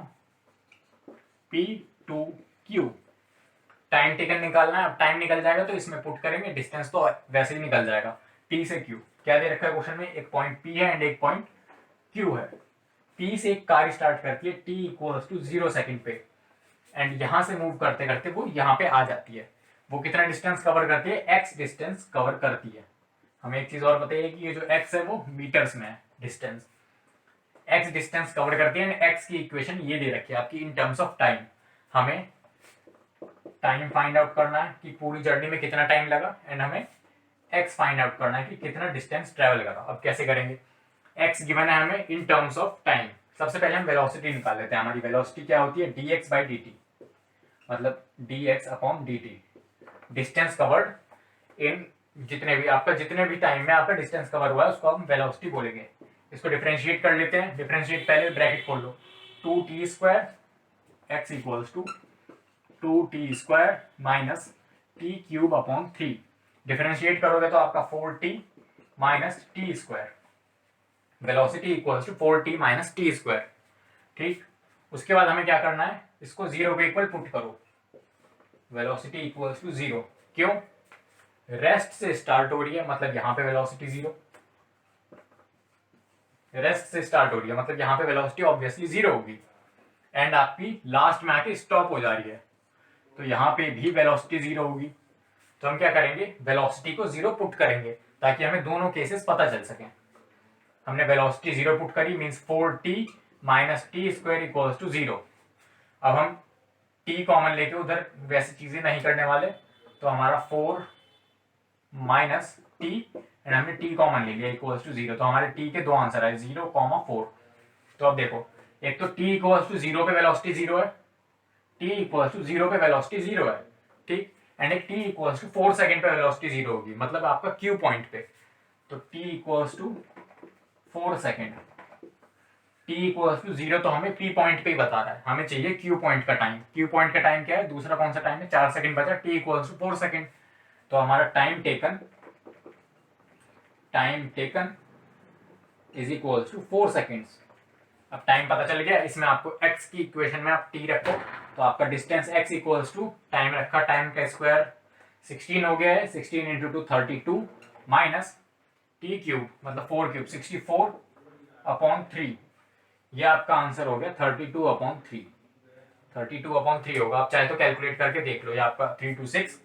P to Q. Time taken निकालना है, अब टाइम निकल जाएगा तो इसमें पुट करेंगे, डिस्टेंस तो वैसे ही निकल जाएगा। टी से क्यू क्या दे रखा है क्वेश्चन में, एक पॉइंट पी है एंड एक पॉइंट क्यू है। पी से एक कार स्टार्ट करती है टी इक्वल्स टू 0 सेकेंड पे, एंड यहां से मूव करते करते वो यहाँ पे आ जाती है। वो कितना डिस्टेंस कवर करती है, एक्स डिस्टेंस कवर करती है। हमें एक चीज और बताइए कि ये जो एक्स है वो मीटर्स में है डिस्टेंस, एक्स डिस्टेंस कवर करती है। एंड एक्स की इक्वेशन ये दे रखी है आपकी इन टर्म्स ऑफ टाइम। हमें टाइम फाइंड आउट करना है कि पूरी जर्नी में कितना टाइम लगा, एंड हमें एक्स फाइंड आउट करना है कि कितना डिस्टेंस ट्रेवल करा। अब कैसे करेंगे, एक्स गिवन है हमें इन टर्म्स ऑफ टाइम। सबसे पहले हम वेलोसिटी निकाल लेते हैं। हमारी वेलोसिटी क्या होती है, dx बाई dt, मतलब dx upon dt, distance covered in जितने भी टाइम में आपका डिस्टेंस कवर हुआ है उसको हम वेलोसिटी बोलेंगे। इसको डिफरेंशिएट कर लेते हैं। डिफरेंशिएट पहले ब्रैकेट खोल लो, 2t² x equals to 2t² minus t cube upon 3। Differentiate करोगे तो आपका 4t minus t square, velocity equals to 4t minus t square. ठीक, उसके बाद हमें क्या करना है, इसको 0 के इक्वल पुट करो, वेलोसिटी इक्वल्स टू 0। क्यों, रेस्ट से स्टार्ट हो रही है मतलब यहाँ पे वेलोसिटी 0, रेस्ट से स्टार्ट हो रही है मतलब यहाँ पे वेलोसिटी ऑब्वियसली 0 होगी, एंड आपकी लास्ट में आके स्टॉप हो जा रही है तो यहाँ पे भी वेलोसिटी 0 होगी। तो हम क्या करेंगे, वेलोसिटी को 0 पुट करेंगे ताकि हमें दोनों केसेस पता चल सके। हमने वेलोसिटी 0 पुट करी, means 4t minus t square equals to 0। अब हम t कॉमन लेके उधर वैसी चीजें नहीं करने वाले, तो हमारा 4 माइनस टी एंड हमने t कॉमन ले लिया इक्वल्स टू 0। तो हमारे t के दो आंसर है, 0, 4। तो अब देखो, एक तो t इक्वल्स टू 0 पे वेलोसिटी 0 है, t इक्वल्स टू 0 पे वेलोसिटी 0 है, ठीक, एंड एक t इक्वल्स टू 4 सेकेंड पे वेलोसिटी 0 होगी, मतलब आपका q पॉइंट पे। तो t equals to 4 second, t equals to 0 तो हमें p पॉइंट पे ही बता रहा है, हमें चाहिए q पॉइंट का टाइम। q पॉइंट का टाइम क्या है, दूसरा कौन सा टाइम है, 4 सेकेंड बचा, t इक्वल्स टू 4 सेकेंड। तो हमारा time taken is equals to 4 seconds. अब टाइम पता चल गया, इसमें आपको x की इक्वेशन में आप t रखो तो आपका distance x equals to time रखा, टाइम का स्क्वायर 16 हो गया है, 16 इंटू 2 32 माइनस टी क्यूब मतलब 4 क्यूब 64 अपॉन 3। ये आपका आंसर हो गया 32 अपॉन 3, 32 अपॉन 3 होगा। आप चाहे तो कैलकुलेट करके देख लो, ये आपका 3 2 6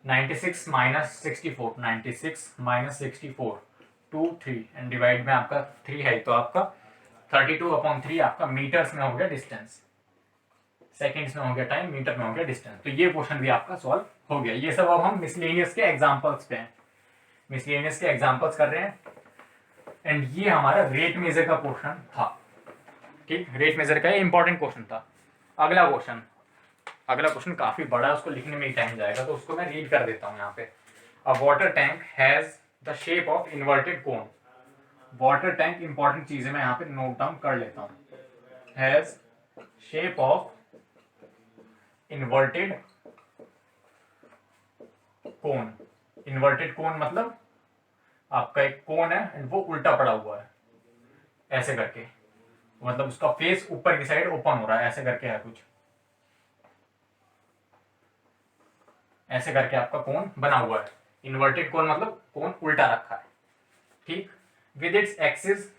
96 माइनस 64, 96 माइनस 64 2 3 एंड डिवाइड में आपका 3 है, तो आपका 32 अपॉन 3 आपका मीटर्स में हो गया डिस्टेंस, सेकेंड्स में हो गया टाइम, मीटर में हो गया डिस्टेंस। तो ये क्वेश्चन भी आपका सॉल्व हो गया। ये सब अब हम मिसलेनियस के एग्जांपल्स पे हैं, मिसलेनियस के एग्जांपल्स कर रहे हैं, एंड ये हमारा रेट मेजर का पोर्शन था। ठीक, रेट मेजर का इंपॉर्टेंट क्वेश्चन था। अगला क्वेश्चन काफी बड़ा है, उसको लिखने में ही टाइम जाएगा, तो उसको मैं रीड कर देता हूँ यहाँ पे। अ water tank has the shape of inverted cone. Water tank important चीज है, मैं यहाँ पे नोट डाउन कर लेता हूँ। Has shape of inverted cone. Inverted कोन मतलब आपका एक कोन है एंड वो उल्टा पड़ा हुआ है ऐसे करके, मतलब उसका फेस ऊपर की साइड ओपन हो रहा है ऐसे करके है कुछ, ऐसे करके आपका कोन बना हुआ है। इन्वर्टेड कोन मतलब कोन उल्टा रखा है, ठीक, विद इट्स एक्सिस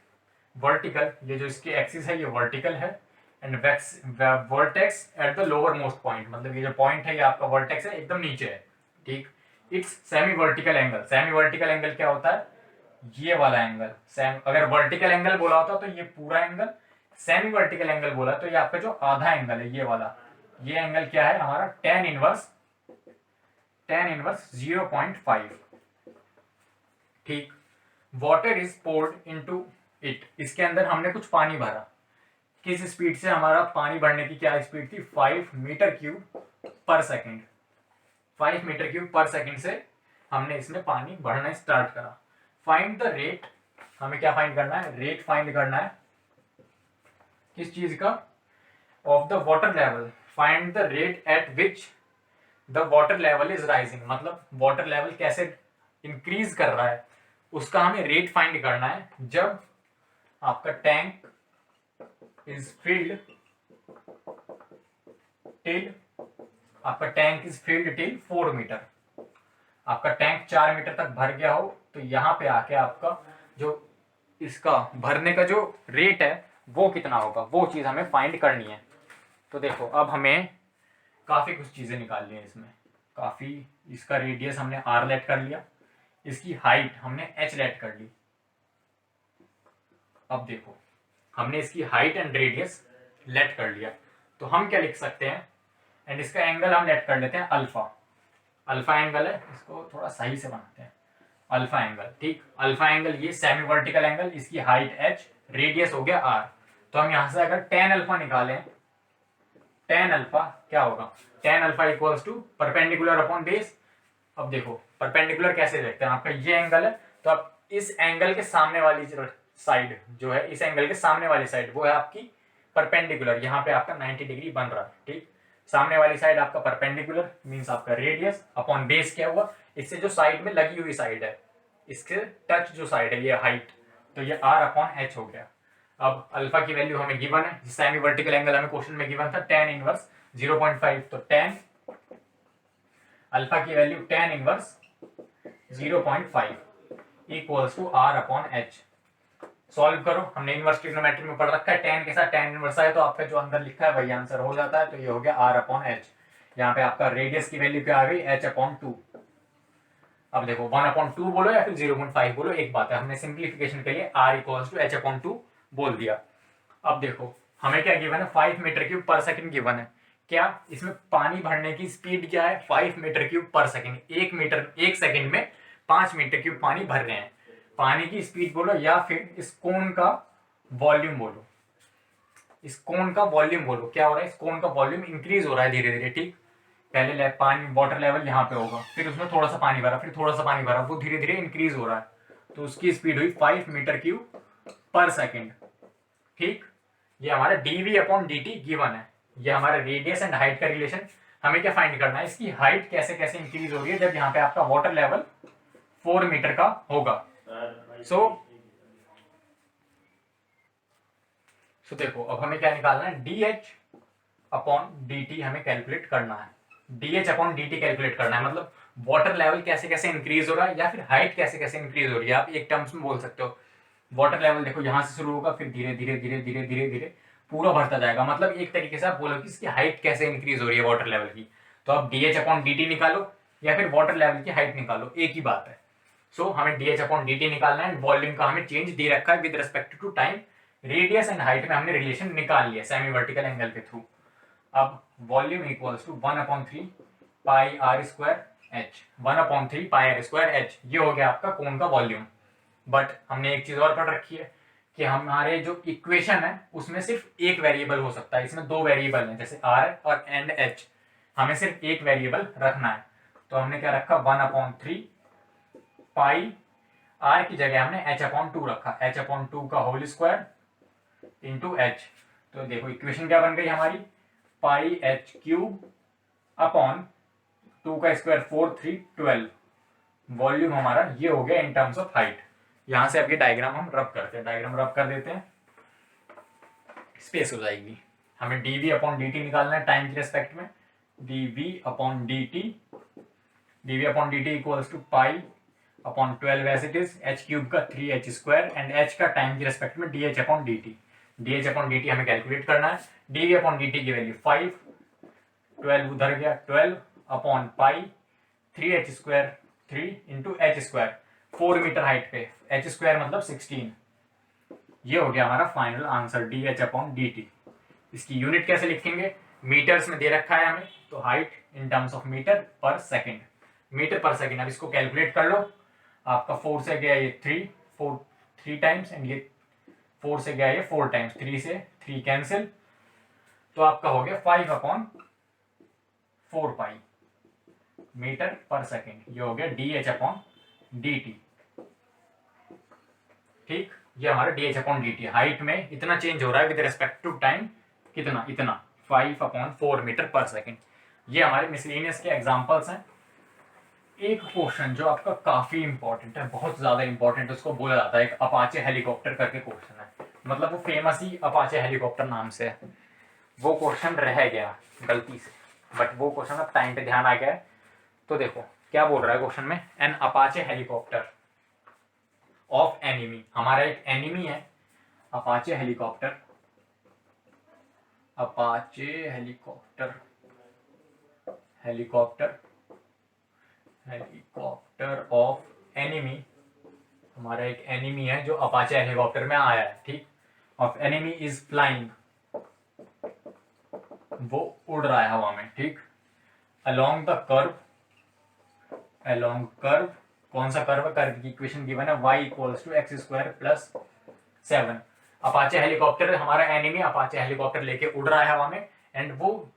वर्टिकल, ये जो इसकी एक्सिस है ये वर्टिकल है, and vertex at the lower most point, मतलब ये जो पॉइंट है ये आपका वर्टेक्स है एकदम नीचे है, ठीक। It's semi vertical angle, semi vertical angle क्या होता है, ये वाला एंगल। अगर वर्टिकल एंगल बोला होता तो ये पूरा एंगल, सेमी वर्टिकल एंगल बोला तो ये आपका जो आधा एंगल है ये वाला, ये एंगल क्या है हमारा tan इनवर्स 0.5, ठीक। Water is poured into it, इसके अंदर हमने कुछ पानी भरा, किस स्पीड से, हमारा पानी भरने की क्या स्पीड थी, 5 मीटर क्यूब पर सेकेंड, 5 मीटर क्यूब पर सेकेंड से हमने इसमें पानी भरना स्टार्ट करा। फाइंड द रेट, हमें क्या फाइंड करना है, रेट फाइंड करना है किस चीज का, of the water level, find the rate at which the water level is rising, मतलब वाटर लेवल कैसे इंक्रीज कर रहा है उसका हमें रेट फाइंड करना है जब आपका टैंक इज फिल्ड टिल आपका tank is filled till 4 metre, आपका टैंक 4 मीटर तक भर गया हो तो यहाँ पे आके आपका जो इसका भरने का जो रेट है वो कितना होगा, वो चीज़ हमें फाइंड करनी है। तो देखो अब हमें काफ़ी कुछ चीज़ें निकालनी है इसमें, काफ़ी, इसका रेडियस हमने r लेट कर लिया, इसकी हाइट हमने h लेट कर ली। अब देखो हमने इसकी हाइट एंड रेडियस लेट कर लिया तो हम क्या लिख सकते हैं, एंड इसका एंगल हम लेट कर लेते हैं अल्फा, अल्फा एंगल है, इसको थोड़ा सही से बनाते हैं, अल्फा एंगल, ठीक, अल्फा एंगल ये सेमी वर्टिकल एंगल, इसकी हाइट h, रेडियस हो गया r। तो हम यहां से अगर टेन अल्फा निकालें, टेन अल्फा क्या होगा, tan alpha equals to perpendicular upon base. अब देखो परपेंडिकुलर कैसे देखते हैं, आपका ये एंगल है तो आप इस एंगल के सामने वाली साइड जो है, इस एंगल के सामने वाली साइड वो है आपकी परपेंडिकुलर, यहाँ पे आपका 90 डिग्री बन रहा है, ठीक, सामने वाली साइड आपका परपेंडिकुलर मींस आपका रेडियस अपॉन बेस क्या हुआ, इससे जो साइड में लगी हुई साइड है, इसके टच जो साइड है ये हाइट, तो ये r अपॉन h हो गया। अब अल्फा की वैल्यू हमें गिवन है, सेमी वर्टिकल एंगल हमें क्वेश्चन में गिवन था tan इनवर्स 0.5, तो tan अल्फा की value tan inverse 0.5 equals to r upon h। Solve करो, हमने इनवर्स ट्रिग्नोमेट्री में पढ़ रखा है, tan के साथ tan इनवर्स आए तो आपका जो अंदर लिखा है वही आंसर हो जाता है, तो ये हो गया r अपॉन h। यहाँ पे आपका रेडियस की वैल्यू क्या आ गई, h अपॉन 2। अब देखो 1 अपॉन 2 बोलो या फिर 0.5 बोलो, एक बात है, हमने सिंप्लीफिकेशन के लिए r equals to h upon 2 बोल दिया। अब देखो हमें क्या गिवन है, 5 मीटर क्यूब पर सेकंड गिवन है, क्या इसमें पानी भरने की स्पीड क्या है, 5 मीटर क्यूब पर सेकंड, एक सेकंड में 5 मीटर क्यूब पानी भर रहे हैं, पानी की स्पीड बोलो या फिर इस कोन का वॉल्यूम बोलो, इस कोन का वॉल्यूम बोलो, क्या हो रहा है, इस कोन का वॉल्यूम इंक्रीज हो रहा है धीरे धीरे, ठीक, पहले पानी वाटर लेवल यहाँ पे होगा, फिर उसमें थोड़ा सा पानी भरा, फिर थोड़ा सा पानी भरा, वो धीरे धीरे इंक्रीज हो रहा है, तो उसकी स्पीड हुई 5 मीटर क्यूब पर सेकंड, ठीक। ये हमारा d v upon d t given है, ये हमारा रेडियस एंड हाइट का रिलेशन, हमें क्या फाइंड करना है, इसकी हाइट कैसे कैसे इंक्रीज हो रही है जब यहाँ पे आपका वाटर लेवल 4 मीटर का होगा। सो देखो अब हमें क्या निकालना है, D h upon d T हमें कैलकुलेट करना है, D h upon d T calculate करना है, मतलब वाटर लेवल कैसे कैसे इंक्रीज हो रहा है या फिर हाइट कैसे कैसे इंक्रीज हो रही है, आप एक टर्म्स में बोल सकते हो। वाटर लेवल देखो यहाँ से शुरू होगा, फिर धीरे धीरे धीरे धीरे धीरे धीरे पूरा भरता जाएगा, मतलब एक तरीके से आप बोलो कि इसकी हाइट कैसे इंक्रीज हो रही है वाटर लेवल की, तो आप D h upon d T निकालो या फिर वाटर लेवल की हाइट निकालो, एक ही बात है। सो हमें d h upon d t निकालना है, वॉल्यूम का हमें चेंज दे रखा है with respect to time, radius and height में हमने रिलेशन निकाल लिया सेमी वर्टिकल एंगल के थ्रू। अब volume equals to 1/3 pi r square h, 1/3 pi r square h, ये हो गया आपका कोन का वॉल्यूम। बट हमने एक चीज और पढ़ रखी है कि हमारे जो इक्वेशन है उसमें सिर्फ एक वेरिएबल हो सकता है, इसमें दो वेरिएबल हैं जैसे आर और एंड एच, हमें सिर्फ एक वेरिएबल रखना है, तो हमने क्या रखा 1/3 पाई, आर की जगह हमने h/2 रखा, h/2 का होल स्क्वायर इंटू एच। तो देखो इक्वेशन क्या बन गई हमारी, पाई एच क्यूब अपॉन 2 का स्क्वायर 4 3 12, वॉल्यूम हमारा ये हो गया इन टर्म्स ऑफ हाइट। यहां से अब ये डायग्राम हम रब करते हैं, डायग्राम रब कर देते हैं, स्पेस हो जाएगी। हमें dv अपॉन dt निकालना है टाइम के रेस्पेक्ट में, dv upon dt equals to pi upon 12 as it is, h cube का 3h स्क्वायर एंड h का टाइम के रेस्पेक्ट में dh अपॉन dt हमें कैलकुलेट करना है, dv अपॉन dt की वैल्यू 5, 12 उधर गया 12 upon pi 3h square 3 into h square, 4 metre height पे h स्क्वायर मतलब 16, ये हो गया हमारा final answer dh upon dt। इसकी यूनिट कैसे लिखेंगे, मीटर्स में दे रखा है हमें, तो height in terms of metre per second, metre per second. अब इसको कैलकुलेट कर लो, आपका 4 से गया ये 3 टाइम्स एंड ये 4 से गया ये 4 टाइम्स, 3 से 3 कैंसिल, तो आपका हो गया 5/4 पाई मीटर पर सेकंड, ये हो गया dh अपॉन dt, ठीक। ये हमारा dh अपॉन dt, हाइट में इतना चेंज हो रहा है विद रिस्पेक्ट टू टाइम, कितना, इतना 5/4 मीटर पर सेकंड। ये हमारे मिसलेनियस के एग्जांपल्स हैं। एक क्वेश्चन जो आपका काफी इंपॉर्टेंट है, बहुत ज्यादा इंपॉर्टेंट, उसको बोला जाता है एक अपाचे हेलीकॉप्टर करके क्वेश्चन है, मतलब वो फेमस ही अपाचे हेलीकॉप्टर नाम से है, वो क्वेश्चन रह गया गलती से, बट वो क्वेश्चन अब टाइम पे ध्यान आ गया है। तो देखो क्या बोल रहा है क्वेश्चन में, an Apache helicopter of enemy, हमारा एक एनिमी है Apache helicopter, Apache helicopter, helicopter, helicopter of enemy, हमारा एक एनिमी है जो अपाचे हेलीकॉप्टर में आया है, ठीक। ऑफ एनिमी इज फ्लाइंग, वो उड़ रहा है हवा में, ठीक। Along the curve, along curve, कौन सा कर्व? कर्व की इक्वेशन गिवन है y equals to x square plus 7। Apache helicopter, हमारा एनिमी अपाचे हेलीकॉप्टर लेके उड़ रहा है हवा में, एंड वो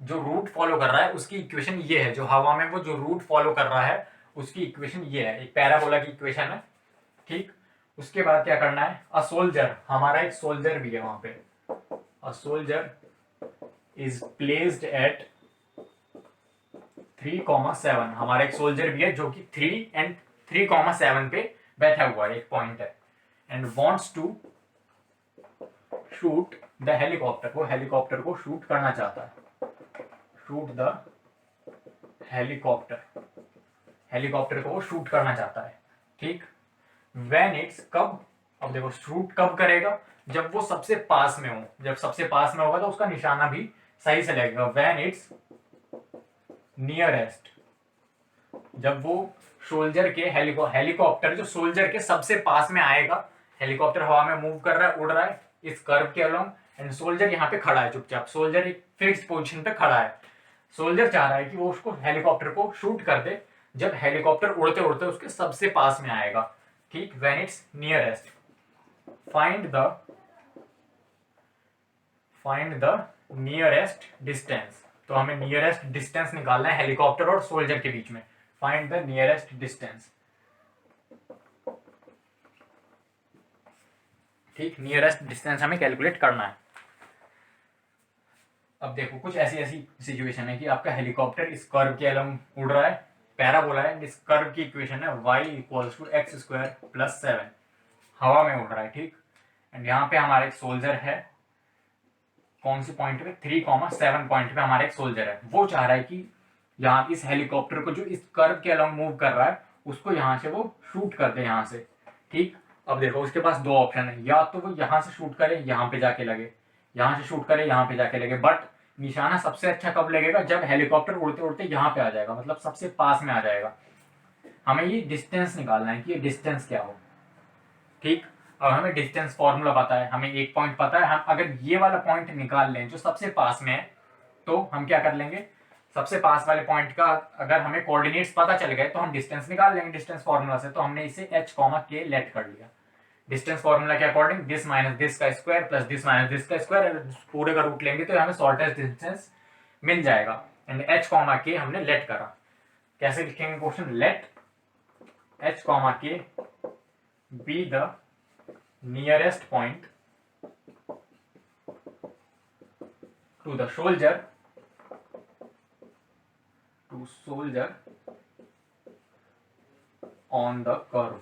जो रूट फॉलो कर रहा है उसकी इक्वेशन ये है, जो हवा में वो जो रूट फॉलो कर रहा है उसकी इक्वेशन ये है, एक पैराबोला की इक्वेशन है, ठीक। उसके बाद क्या करना है, अ सोल्जर, हमारा एक सोल्जर भी है वहां पे, a soldier is placed at 3,7, हमारा एक सोल्जर भी है जो कि 3 एंड 3,7 पे बैठा हुआ है, एक पॉइंट है, and wants to shoot the helicopter, वो हेलीकॉप्टर को शूट करना चाहता है, शूट द हेलीकॉप्टर, हेलीकॉप्टर को वो शूट करना चाहता है, ठीक। व्हेन इट्स, कब? अब देखो शूट कब करेगा, जब वो सबसे पास में हो, जब सबसे पास में होगा तो उसका निशाना भी सही से लगेगा। व्हेन इट्स नियरेस्ट, जब वो सोल्जर के हेलीकॉप्टर जो सोल्जर के सबसे पास में आएगा, हेलीकॉप्टर हवा में मूव कर रहा है, उड़ रहा है इस कर्व के अलोंग, एंड सोल्जर यहाँ पे खड़ा है चुपचाप, सोल्जर एक फिक्स्ड पोजीशन पे खड़ा है, सोल्जर चाह रहा है कि वो उसको हेलीकॉप्टर को शूट कर दे जब हेलीकॉप्टर उड़ते उड़ते उसके सबसे पास में आएगा, ठीक। When it's nearest, find the nearest distance, तो हमें नियरेस्ट डिस्टेंस निकालना है हेलीकॉप्टर और सोल्जर के बीच में, फाइंड द नियरेस्ट डिस्टेंस, ठीक। नियरेस्ट डिस्टेंस हमें कैलकुलेट करना है। अब देखो कुछ ऐसी ऐसी सिचुएशन है कि आपका हेलीकॉप्टर इस कर्व के अलोंग उड़ रहा है, पैराबोला है, इस कर्व की इक्वेशन है y equals to x square plus 7, हवा में उड़ रहा है, ठीक। एंड यहाँ पे हमारा एक सोल्जर है, कौन सी पॉइंट पे? 3,7 पॉइंट पे हमारा एक सोल्जर है, वो चाह रहा है कि यहाँ इस हेलीकॉप्टर को जो इस कर्व के अलोंग मूव कर रहा है उसको यहाँ से वो शूट कर दे यहाँ से, ठीक। अब देखो उसके पास दो ऑप्शन है, या तो वो यहाँ से शूट करे यहाँ पे जाके लगे, यहाँ से शूट करे यहाँ पे जाके लगे, बट निशाना सबसे अच्छा कब लगेगा? जब हेलीकॉप्टर उड़ते उड़ते यहाँ पे आ जाएगा, मतलब सबसे पास में आ जाएगा। हमें ये डिस्टेंस निकालना है कि ये डिस्टेंस क्या हो, ठीक। अब हमें डिस्टेंस फॉर्मूला पता है, हमें एक पॉइंट पता है, हम अगर ये वाला पॉइंट निकाल लें जो सबसे पास में है तो हम क्या कर लेंगे, सबसे पास वाले पॉइंट का अगर हमें कोऑर्डिनेट्स पता चल गए तो हम डिस्टेंस निकाल लेंगे डिस्टेंस फॉर्मूला से। तो हमने इसे h, k लेट कर लिया डिस्टेंस फॉर्मूला के अकॉर्डिंग, दिस माइनस दिस का square plus this minus this का स्क्वायर, पूरे का रूट लेंगे तो हमें शॉर्टेस्ट डिस्टेंस मिल जाएगा। एंड h, k हमने लेट करा, कैसे लिखेंगे question, let h, k be the nearest point to the soldier on the curve,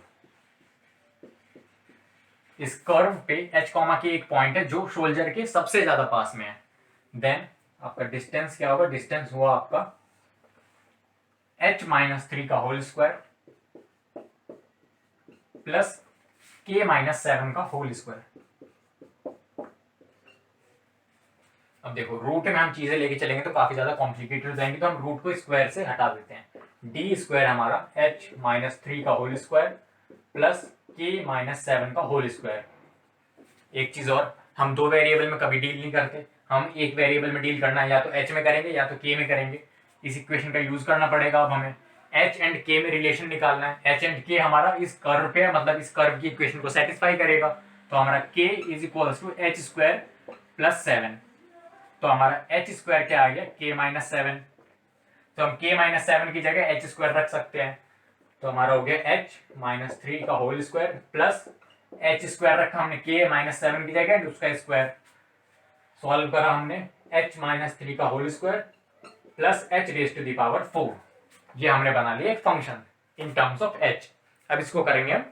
इस कर्व पे h, के एक पॉइंट है जो सोल्जर के सबसे ज्यादा पास में है। देन आपका डिस्टेंस क्या होगा, डिस्टेंस हुआ आपका h माइनस 3 का whole square plus k minus 7 का होल स्क्वायर। अब देखो रूट में हम चीजें लेके चलेंगे तो काफी ज्यादा कॉम्प्लिकेटेड हो जाएंगे, तो हम रूट को स्क्वायर से हटा देते हैं। डी स्क्वायर हमारा h माइनस 3 का whole square plus k minus 7 का होल स्क्वायर। एक चीज और, हम दो वेरिएबल में कभी डील नहीं करते, हम एक वेरिएबल में डील करना है, या तो h में करेंगे या तो k में करेंगे। इस इक्वेशन का यूज करना पड़ेगा। अब हमें h एंड k में रिलेशन निकालना है। h एंड k हमारा इस कर्व पे, मतलब इस कर्व की इक्वेशन को सेटिस्फाई करेगा। तो हमारा k is equals to h square plus 7, तो हमारा h स्क्वायर क्या आ गया, k माइनस 7। तो हम k माइनस 7 की जगह h स्क्वायर रख सकते हैं, तो हमारा हो गया h माइनस 3 का whole square plus h square रखा हमने k माइनस 7 की जगह, उसका स्क्वायर सॉल्व करा हमने, h माइनस 3 का whole square plus h raise to the power 4। ये हमने बना लिया एक function in terms of h। अब इसको करेंगे हम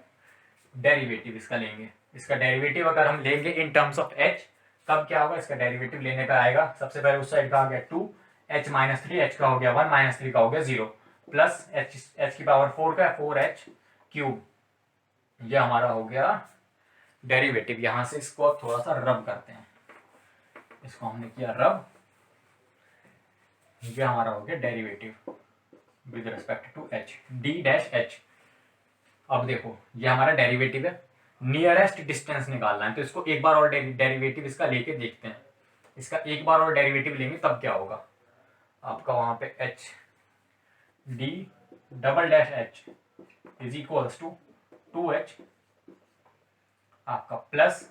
डेरिवेटिव, इसका लेंगे, इसका डेरिवेटिव अगर हम लेंगे इन टर्म्स ऑफ h, तब क्या होगा, इसका डेरिवेटिव लेने पे आएगा, सबसे पहले उस साइड का आ गया 2, h माइनस थ्री, एच का हो गया 1 माइनस थ्री का हो गया 0 प्लस एच की पावर 4 का 4h क्यूब। ये हमारा हो गया डेरिवेटिव। यहां से इसको अब थोड़ा सा रब करते हैं, इसको हमने किया रब, ये हमारा हो गया derivative with respect to h, d dash h। अब देखो ये हमारा डेरिवेटिव है, नियरेस्ट डिस्टेंस निकालना है, तो इसको एक बार और डेरिवेटिव इसका लेके देखते हैं। इसका एक बार और डेरिवेटिव लेंगे तब क्या होगा, आपका वहां पे h d double dash h is equals to 2h आपका प्लस,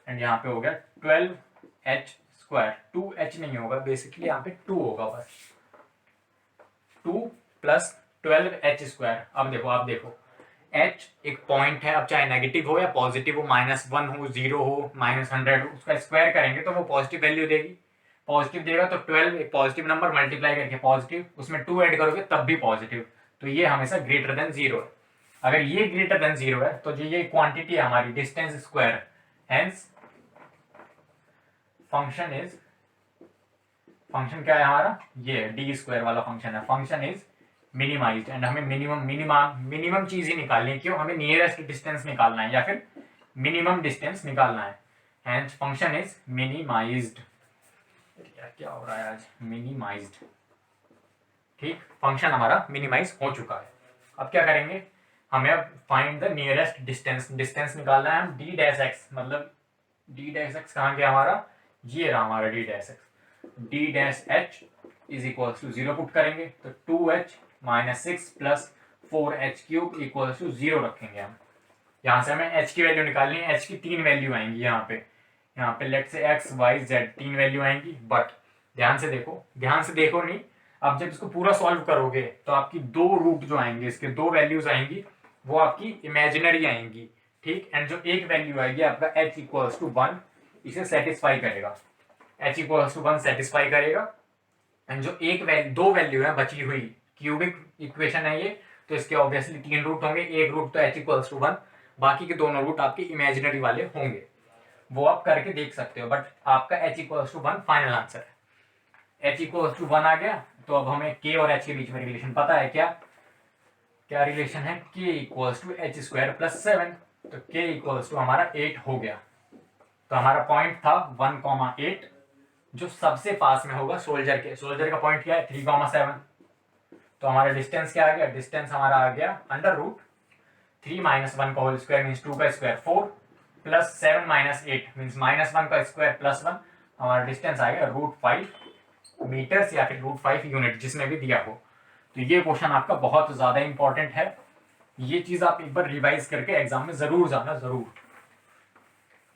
एंड यहाँ पे हो गया 12h स्क्वायर। 2h नहीं होगा बेसिकली, यहाँ पे 2 होगा बस, 2 प्लस 12h स्क्वायर। अब देखो आप देखो h एक पॉइंट है, अब चाहे नेगेटिव हो या पॉजिटिव हो, -1 हो, 0 हो, -100 हो, उसका स्क्वायर करेंगे तो वो पॉजिटिव वैल्यू देगी। पॉजिटिव देगा तो 12 एक पॉजिटिव नंबर मल्टीप्लाई करके पॉजिटिव, उसमें 2 ऐड करोगे तब भी पॉजिटिव, तो ये हमेशा ग्रेटर देन 0 है। अगर ये ग्रेटर देन 0 है तो ये क्वांटिटी है हमारी डिस्टेंस स्क्वायर, हेंस फंक्शन क्या है हमारा, ये डी स्क्वायर वाला फंक्शन है, फंक्शन इज मिनिमाइज्ड। एंड हमें मिनिमम चीज ही निकालनी है, क्यों, हमें नियरेस्ट डिस्टेंस निकालना है या फिर मिनिमम डिस्टेंस निकालना है, हेंस फंक्शन इज मिनिमाइज्ड। क्या हो रहा है आज, मिनिमाइज्ड। ठीक, फंक्शन हमारा मिनिमाइज हो चुका है। अब क्या करेंगे, हमें अब फाइंड द नियरेस्ट डिस्टेंस निकालना है। हम डी डैश एक्स, मतलब डी डैश एक्स कहाँ गया हमारा, ये रहा हमारा d dash x, d dash h is equal to 0 put करेंगे तो 2h minus 6 plus 4h cube equal to 0 रखेंगे हम। यहाँ से हमें h की वैल्यू निकालनी है, h की 3 वैल्यू आएंगी यहाँ पे लेट से x y z 3 वैल्यू आएंगी, बट ध्यान से देखो नहीं, अब जब इसको पूरा सॉल्व करोगे तो आपकी 2 रूट जो आएंगे, इसके 2 वैल्यूज आएंगी, वो आपकी इमेजिनरी आएंगी। ठीक, एंड जो एक वैल्यू आएगी आपका h इक्वल्स टू 1 इसे सेटिस्फाई करेगा, h इक्वल्स टू 1 सेटिस्फाई करेगा। एंड जो दो वैल्यू है बची हुई, क्यूबिक इक्वेशन है ये, तो इसके ऑब्वियसली 3 रूट होंगे, एक रूट तो h इक्वल्स टू 1, बाकी के दोनों रूट आपके इमेजिनरी वाले होंगे, वो आप करके देख सकते हो, बट आपका h equals to 1 final answer है। h इक्वल्स टू 1 आ गया, तो अब हमें k और h के बीच में रिलेशन पता है, क्या रिलेशन है, k equals to h square plus 7, तो k इक्वल्स टू हमारा 8 हो गया। तो हमारा पॉइंट था 1,8, जो सबसे पास में होगा सोल्जर का पॉइंट क्या है 3,7, तो हमारा डिस्टेंस क्या आ गया, डिस्टेंस हमारा आ गया अंडर रूट 3 माइनस 1 का होल स्क्वायर मीन्स 2 का स्क्वायर 4 प्लस 7 माइनस 8 मीन्स -1 का स्क्वायर प्लस 1, हमारा डिस्टेंस आ गया √5 मीटर्स या फिर √5 यूनिट, जिसमें भी दिया हो। तो ये क्वेश्चन आपका बहुत ज्यादा इंपॉर्टेंट है, ये चीज आप एक बार रिवाइज करके एग्जाम में जरूर जाना, जरूर,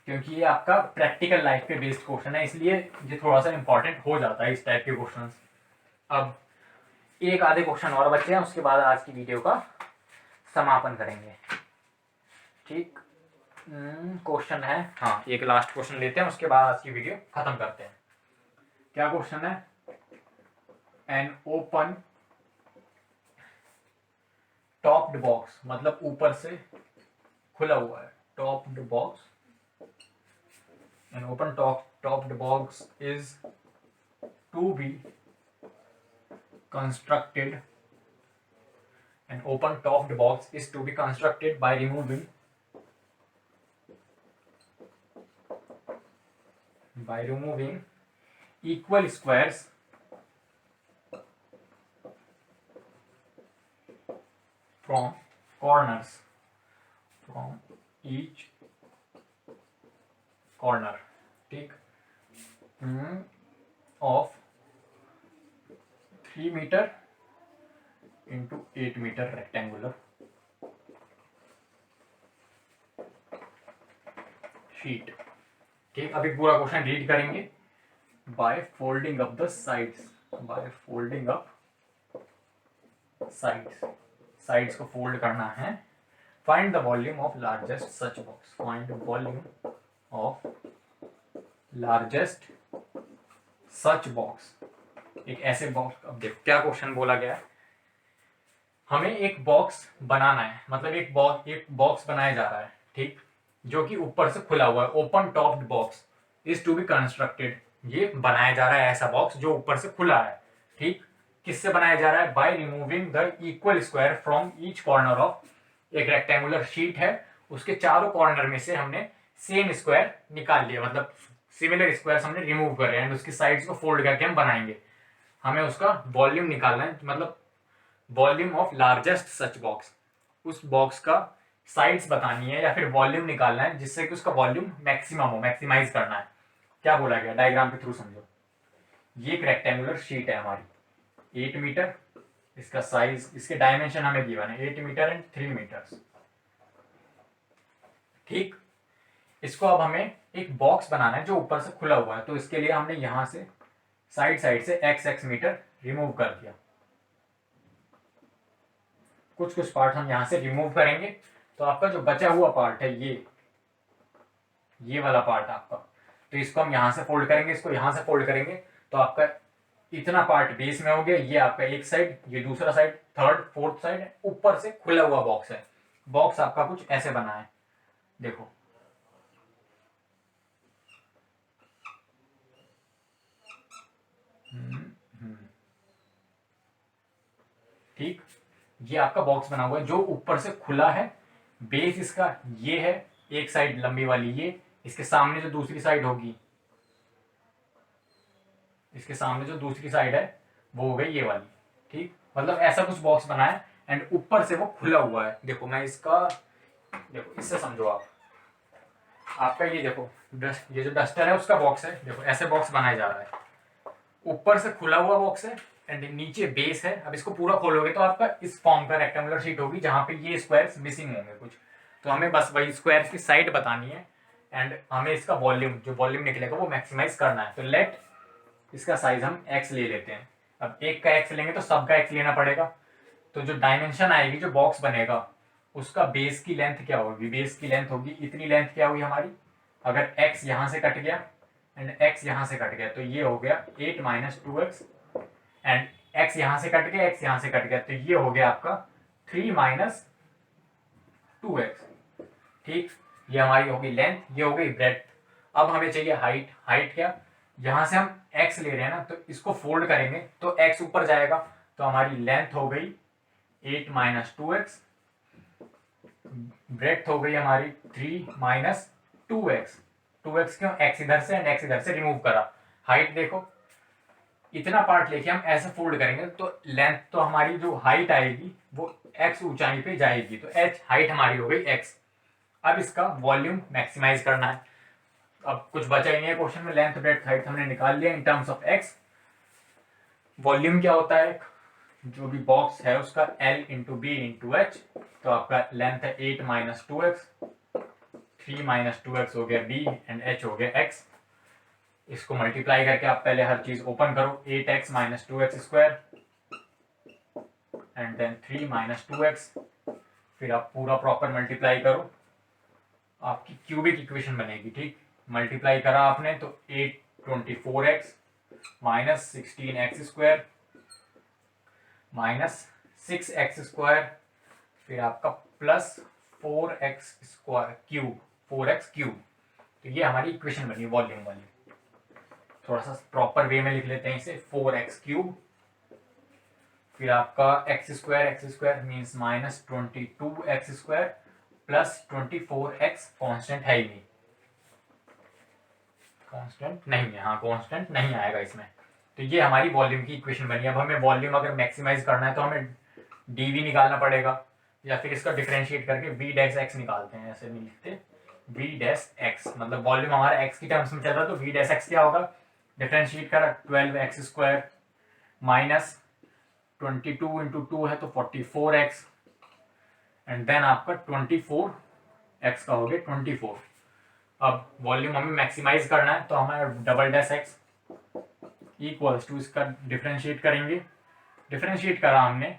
क्योंकि ये आपका प्रैक्टिकल लाइफ पे बेस्ड क्वेश्चन है, इसलिए ये थोड़ा सा इंपॉर्टेंट हो जाता है इस टाइप के क्वेश्चन। अब एक आधे क्वेश्चन और बचे हैं, उसके बाद आज की वीडियो का समापन करेंगे। ठीक, क्वेश्चन है, हाँ एक लास्ट क्वेश्चन लेते हैं, उसके बाद आज की वीडियो खत्म करते हैं। क्या क्वेश्चन है, एन ओपन टॉप्ड बॉक्स, मतलब ऊपर से खुला हुआ है, topped box, an open topped box is to be constructed, an open topped box is to be constructed by removing equal squares from corners, from each corner, ठीक, of 3 metre into 8 metre rectangular sheet. ठीक, अभी पूरा क्वेश्चन रीड करेंगे। By folding up the sides, sides को फोल्ड करना है। Find the volume of largest such box, find volume of largest such box, एक ऐसे बॉक्स। अब देखो क्या क्वेश्चन बोला गया है, हमें एक बॉक्स बनाना है, मतलब एक बॉक्स बनाया जा रहा है, ठीक, जो कि ऊपर से खुला हुआ है, open topped box is to be constructed ये बनाया जा रहा है ऐसा बॉक्स जो ऊपर से खुला है, ठीक। किससे बनाया जा रहा है? By removing the equal square from each corner of, एक रेक्टेंगुलर शीट है, उसके चारों कॉर्नर में से हमने सेम स्क्वायर निकाल लिया, मतलब सिमिलर स्क्वायर्स हमने रिमूव कर रहे हैं एंड उसकी साइड्स को फोल्ड करके हम बनाएंगे। हमें उसका वॉल्यूम निकालना है, मतलब volume of largest such box, उस बॉक्स का साइड्स बतानी है या फिर वॉल्यूम निकालना है जिससे कि उसका वॉल्यूम मैक्सिमम हो, मैक्सिमाइज करना है। क्या बोला गया डायग्राम के थ्रू समझो। ये एक रेक्टेंगुलर शीट है हमारी 8 मीटर, इसका साइज, इसके डायमेंशन हमें गिवन है 8 मीटर एंड 3 मीटर्स, ठीक। इसको अब हमें एक बॉक्स बनाना है जो ऊपर से खुला हुआ है, तो इसके लिए हमने यहां से साइड साइड से x मीटर रिमूव कर दिया। कुछ कुछ पार्ट हम यहां से रिमूव करेंगे, तो आपका जो बचा हुआ पार्ट है ये वाला पार्ट आपका, तो इसको हम यहां से फोल्ड करेंगे, इसको यहां से फोल्ड करेंगे, तो आपका इतना पार्ट बेस में हो गया, ये आपका एक साइड, ये दूसरा साइड, थर्ड फोर्थ साइड, ऊपर से खुला हुआ बॉक्स है। बॉक्स आपका कुछ ऐसे बना है, देखो ठीक। ये आपका बॉक्स बना हुआ है जो ऊपर से खुला है, बेस इसका ये है, एक साइड लंबी वाली ये, इसके सामने जो दूसरी साइड होगी, इसके सामने जो दूसरी साइड है वो हो गई ये वाली, ठीक। मतलब ऐसा कुछ बॉक्स बना है एंड ऊपर से वो खुला हुआ है। देखो मैं इसका, देखो इससे समझो आप, आपका ये देखो ये जो डस्टर है उसका बॉक्स है, देखो ऐसे बॉक्स बनाया जा रहा है, ऊपर से खुला हुआ बॉक्स है एंड नीचे बेस है। अब इसको पूरा खोलोगे तो आपका इस फॉर्म का रेक्टेंगुलर शीट होगी जहां पे ये स्क्वायर्स मिसिंग होंगे कुछ, तो हमें बस वही स्क्वायर्स की साइड बतानी है एंड हमें इसका वॉल्यूम, जो वॉल्यूम निकलेगा वो मैक्सिमाइज करना है। तो लेट इसका साइज हम x ले लेते हैं। अब एक का x लेंगे तो सब का x लेना पड़ेगा, तो जो डायमेंशन आएगी, जो बॉक्स बनेगा, उसका बेस की लेंथ क्या होगी? बेस की लेंथ होगी इतनी, लेंथ क्या हुई हमारी, अगर x यहां से कट गया एंड x यहां से कट गया तो ये हो गया 8 माइनस 2x, एंड x यहां से कट गया, x यहां से कट गया तो ये हो गया आपका 3 माइनस 2x, ठीक। ये हमारी होगी लेंथ, ये हो गई ब्रेड्थ। अब हमें चाहिए हाइट। हाइट क्या, यहां से हम x ले रहे हैं ना, तो इसको फोल्ड करेंगे तो x ऊपर जाएगा, तो हमारी लेंथ हो गई 8 माइनस 2x, ब्रेड्थ हो गई हमारी 3 माइनस 2x। 2x क्यों, x इधर से एंड x इधर से रिमूव करा। हाइट देखो, इतना पार्ट लेके हम ऐसे फोल्ड करेंगे तो लेंथ, तो हमारी जो हाइट आएगी वो x ऊंचाई पे जाएगी, तो h हाइट हमारी हो गई x। अब इसका वॉल्यूम मैक्सिमाइज करना है। अब कुछ बचा ही नहीं है क्वेश्चन में, लेंथ ब्रेड्थ हाइट हमने निकाल लिया in terms of x। Volume क्या होता है, जो भी बॉक्स है उसका L into b into h, तो आपका लेंथ है 8 माइनस 2x, 3 माइनस 2x हो गया b एंड h हो गया x। इसको मल्टीप्लाई करके आप पहले हर चीज ओपन करो, 8x माइनस 2x स्क्वायर एंड देन 3 माइनस 2x, फिर आप पूरा प्रॉपर मल्टीप्लाई करो, आपकी क्यूबिक इक्वेशन बनेगी, ठीक। मल्टीप्लाई करा आपने तो 824x minus 16x square minus 6x square, फिर आपका plus 4x square cube, 4x cube. तो ये हमारी इक्वेशन बनी वॉल्यूम वाली। थोड़ा सा प्रॉपर वे में लिख लेते हैं इसे, 4x क्यूब, फिर आपका x square means minus 22x square plus 24x, constant है ही नहीं, कांस्टेंट नहीं है, हाँ कांस्टेंट नहीं आएगा इसमें। तो ये हमारी वॉल्यूम की इक्वेशन बनी। अब हमें वॉल्यूम अगर मैक्सिमाइज करना है तो हमें dv निकालना पड़ेगा, या फिर इसका डिफरेंशिएट करके v डैश x निकालते हैं, ऐसे नहीं लिखते, v डैश x, मतलब वॉल्यूम हमारा x की टर्म्स में चल रहा है तो v डैश x क्या होगा, डिफरेंशिएट करा 12x स्क्वायर माइनस 22 इंटू 2 है तो 44x एंड देन आपका 24x का हो गया 24। अब वॉल्यूम हमें मैक्सिमाइज करना है तो हमारा double dash x equals to, इसका डिफरेंशिएट करेंगे, डिफरेंशिएट करा हमने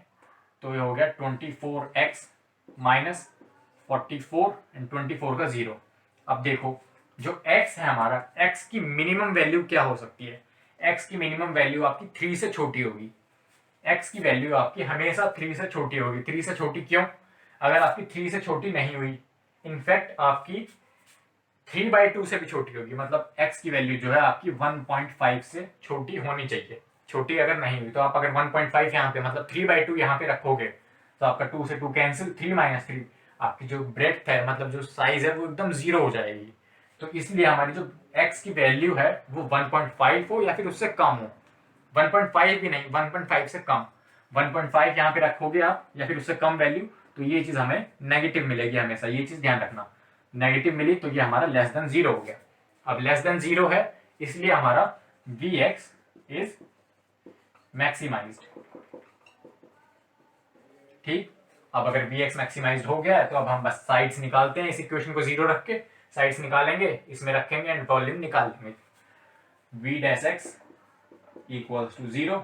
तो ये हो गया 24x माइनस 44 एंड 24 का 0। अब देखो जो x है हमारा, x की मिनिमम वैल्यू क्या हो सकती है, x की मिनिमम वैल्यू आपकी 3 से छोटी होगी, x की वैल्यू आपकी हमेशा 3 से छोटी होगी। 3 से छोटी क्यों, अगर आपकी 3 से छोटी नहीं हुई, इनफैक्ट आपकी 3/2 से भी छोटी होगी, मतलब x की वैल्यू जो है आपकी 1.5 से छोटी होनी चाहिए। छोटी अगर नहीं हुई तो आप अगर 1.5 यहाँ पे मतलब 3/2 यहाँ पे रखोगे तो आपका 2 से 2 कैंसिल, 3 - 3 आपकी जो ब्रेड्थ है मतलब जो साइज है वो एकदम जीरो हो जाएगी। तो इसलिए हमारी जो x की वैल्यू है वो 1.5 हो या फिर उससे कम हो। 1.5 भी नहीं, 1.5 से कम। 1.5 यहाँ पे रखोगे आप या फिर उससे कम वैल्यू तो ये चीज हमें नेगेटिव मिलेगी हमेशा, ये चीज ध्यान रखना। नेगेटिव मिली तो ये हमारा लेस देन जीरो हो गया। अब लेस देन जीरो है इसलिए हमारा Vx इज मैक्सिमाइज्ड। ठीक, अब अगर Vx मैक्सिमाइज्ड हो गया है तो अब हम बस साइड्स निकालते हैं, इस इक्वेशन को जीरो रख के साइड्स निकालेंगे, इसमें रखेंगे एंड वॉल्यूम निकाल लेंगे। V dash x equals to zero,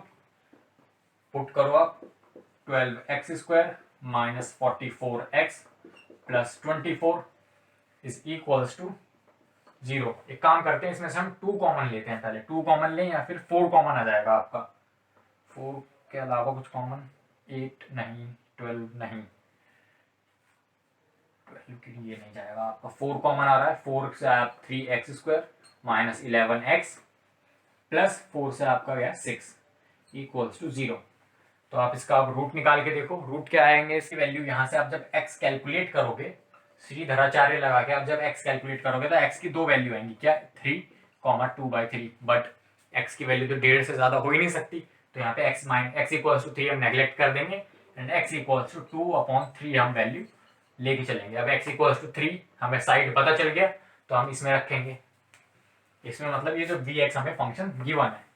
put करो आप 12x² minus 44x plus 24 is equals to zero. एक काम करते हैं, इसमें से हम 2 कॉमन लेते हैं, पहले 2 कॉमन लें या फिर 4 कॉमन आ जाएगा आपका। 4 के अलावा कुछ कॉमन, 8 नहीं, 12 नहीं, 12 के लिए नहीं जाएगा आपका। 4 कॉमन आ रहा है, 4 से आप 3x² माइनस 11x प्लस 4 से आपका गया 6 इक्वल्स टू जीरो। तो आप इसका अब रूट निकाल के देखो, रूट क्या आएंगे इसकी वैल्यू। यहाँ से आप जब x कैलकुलेट करोगे, श्रीधराचार्य लगा के आप जब x कैलकुलेट करोगे तो x की 2 वैल्यू आएंगी, क्या 3,2/3। बट x की वैल्यू तो 1.5 से ज्यादा हो ही नहीं सकती, तो यहाँ पे x इक्वल्स टू 3 हम नेग्लेक्ट कर देंगे एंड x इक्वल्स टू 2/3 हम वैल्यू लेके चलेंगे। अब x इक्वल्स टू 3 हमें साइड पता चल गया तो हम इसमें रखेंगे। इसमें मतलब ये जो Vx हमें फंक्शन गिवन है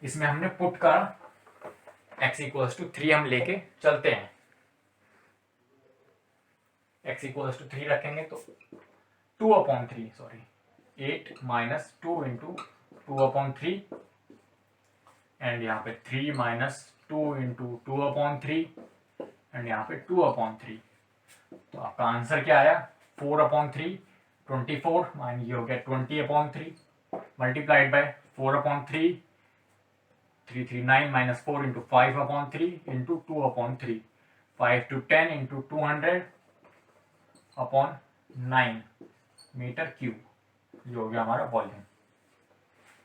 इसमें हमने पुट करा, x इक्वल्स टू 3 हम लेके चलते हैं। x इक्वल्स टू 3 रखेंगे तो 2/3 सॉरी 8 माइनस 2 इंटू 2/3 एंड यहाँ पे 3 माइनस 2 इंटू 2/3 एंड यहाँ पे 2/3। तो आपका आंसर क्या आया 4/3, 24 मान ये हो गया 20/3 multiplied by 4/3, 339 minus 4 into 5/3 into 2/3, 5 to 10 into 200/9 metre cube, ये हो गया हमारा वॉल्यूम।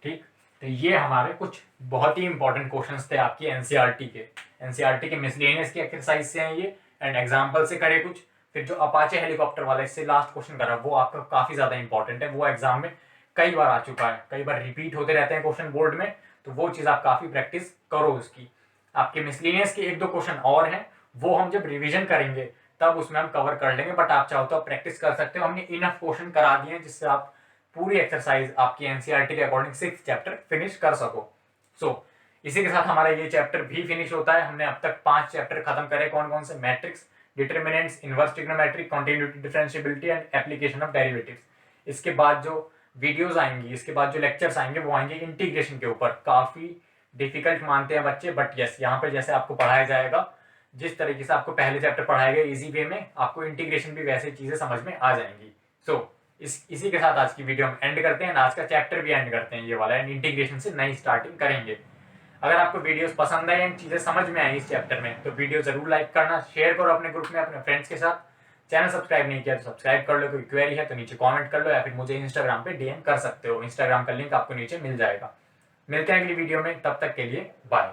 ठीक, तो ये हमारे कुछ बहुत ही इंपॉर्टेंट क्वेश्चंस थे आपकी एनसीईआरटी के मिसलेनियस की एक्सरसाइज से हैं ये एंड एग्जाम्पल से करे कुछ। फिर जो अपाचे हेलीकॉप्टर वाला इससे लास्ट क्वेश्चन करा वो आपका काफी ज्यादा इंपॉर्टेंट है, वो एग्जाम में कई बार आ चुका है, कई बार रिपीट होते रहते हैं क्वेश्चन बोर्ड में, तो वो चीज आप काफी प्रैक्टिस करो उसकी। आपके मिसलेनियस के 1-2 क्वेश्चन और हैं, वो हम जब रिवीजन करेंगे तब उसमें हम कवर कर लेंगे, बट आप चाहो तो आप प्रैक्टिस कर सकते हो। हमने इनफ क्वेश्चन करा दिए हैं जिससे आप पूरी एक्सरसाइज आपकी एनसीईआरटी के अकॉर्डिंग 6th चैप्टर फिनिश कर सको। सो इसी के साथ हमारा ये चैप्टर भी फिनिश होता है। हमने अब तक 5 चैप्टर खत्म करे, कौन कौन से, matrix, determinants, inverse trigonometry, continuity, differentiability and application of derivatives. इसके बाद जो वीडियोस आएंगी, इसके बाद जो लेक्चर्स आएंगे वो आएंगे इंटीग्रेशन के ऊपर। काफी डिफिकल्ट मानते हैं बच्चे, बट यस यहाँ पे जैसे आपको पढ़ाया जाएगा, जिस तरीके से आपको पहले चैप्टर पढ़ाए गए इजी वे में, आपको इंटीग्रेशन भी वैसे चीजें समझ में आ जाएंगी। सो इसी के साथ आज की वीडियो हम एंड करते हैं, आज का चैप्टर भी एंड करते हैं ये वाला, एंड इंटीग्रेशन से नई स्टार्टिंग करेंगे। अगर आपको वीडियोस पसंद आई एंड चीजें समझ में आई इस चैप्टर में तो वीडियो जरूर लाइक करना, शेयर करो अपने ग्रुप में अपने फ्रेंड्स के साथ। चैनल सब्सक्राइब नहीं किया तो सब्सक्राइब कर लो, कोई क्वेरी है तो नीचे कमेंट कर लो या फिर मुझे इंस्टाग्राम पे डीएम कर सकते हो, इंस्टाग्राम का लिंक आपको नीचे मिल जाएगा। मिलते हैं अगली वीडियो में, तब तक के लिए बाय।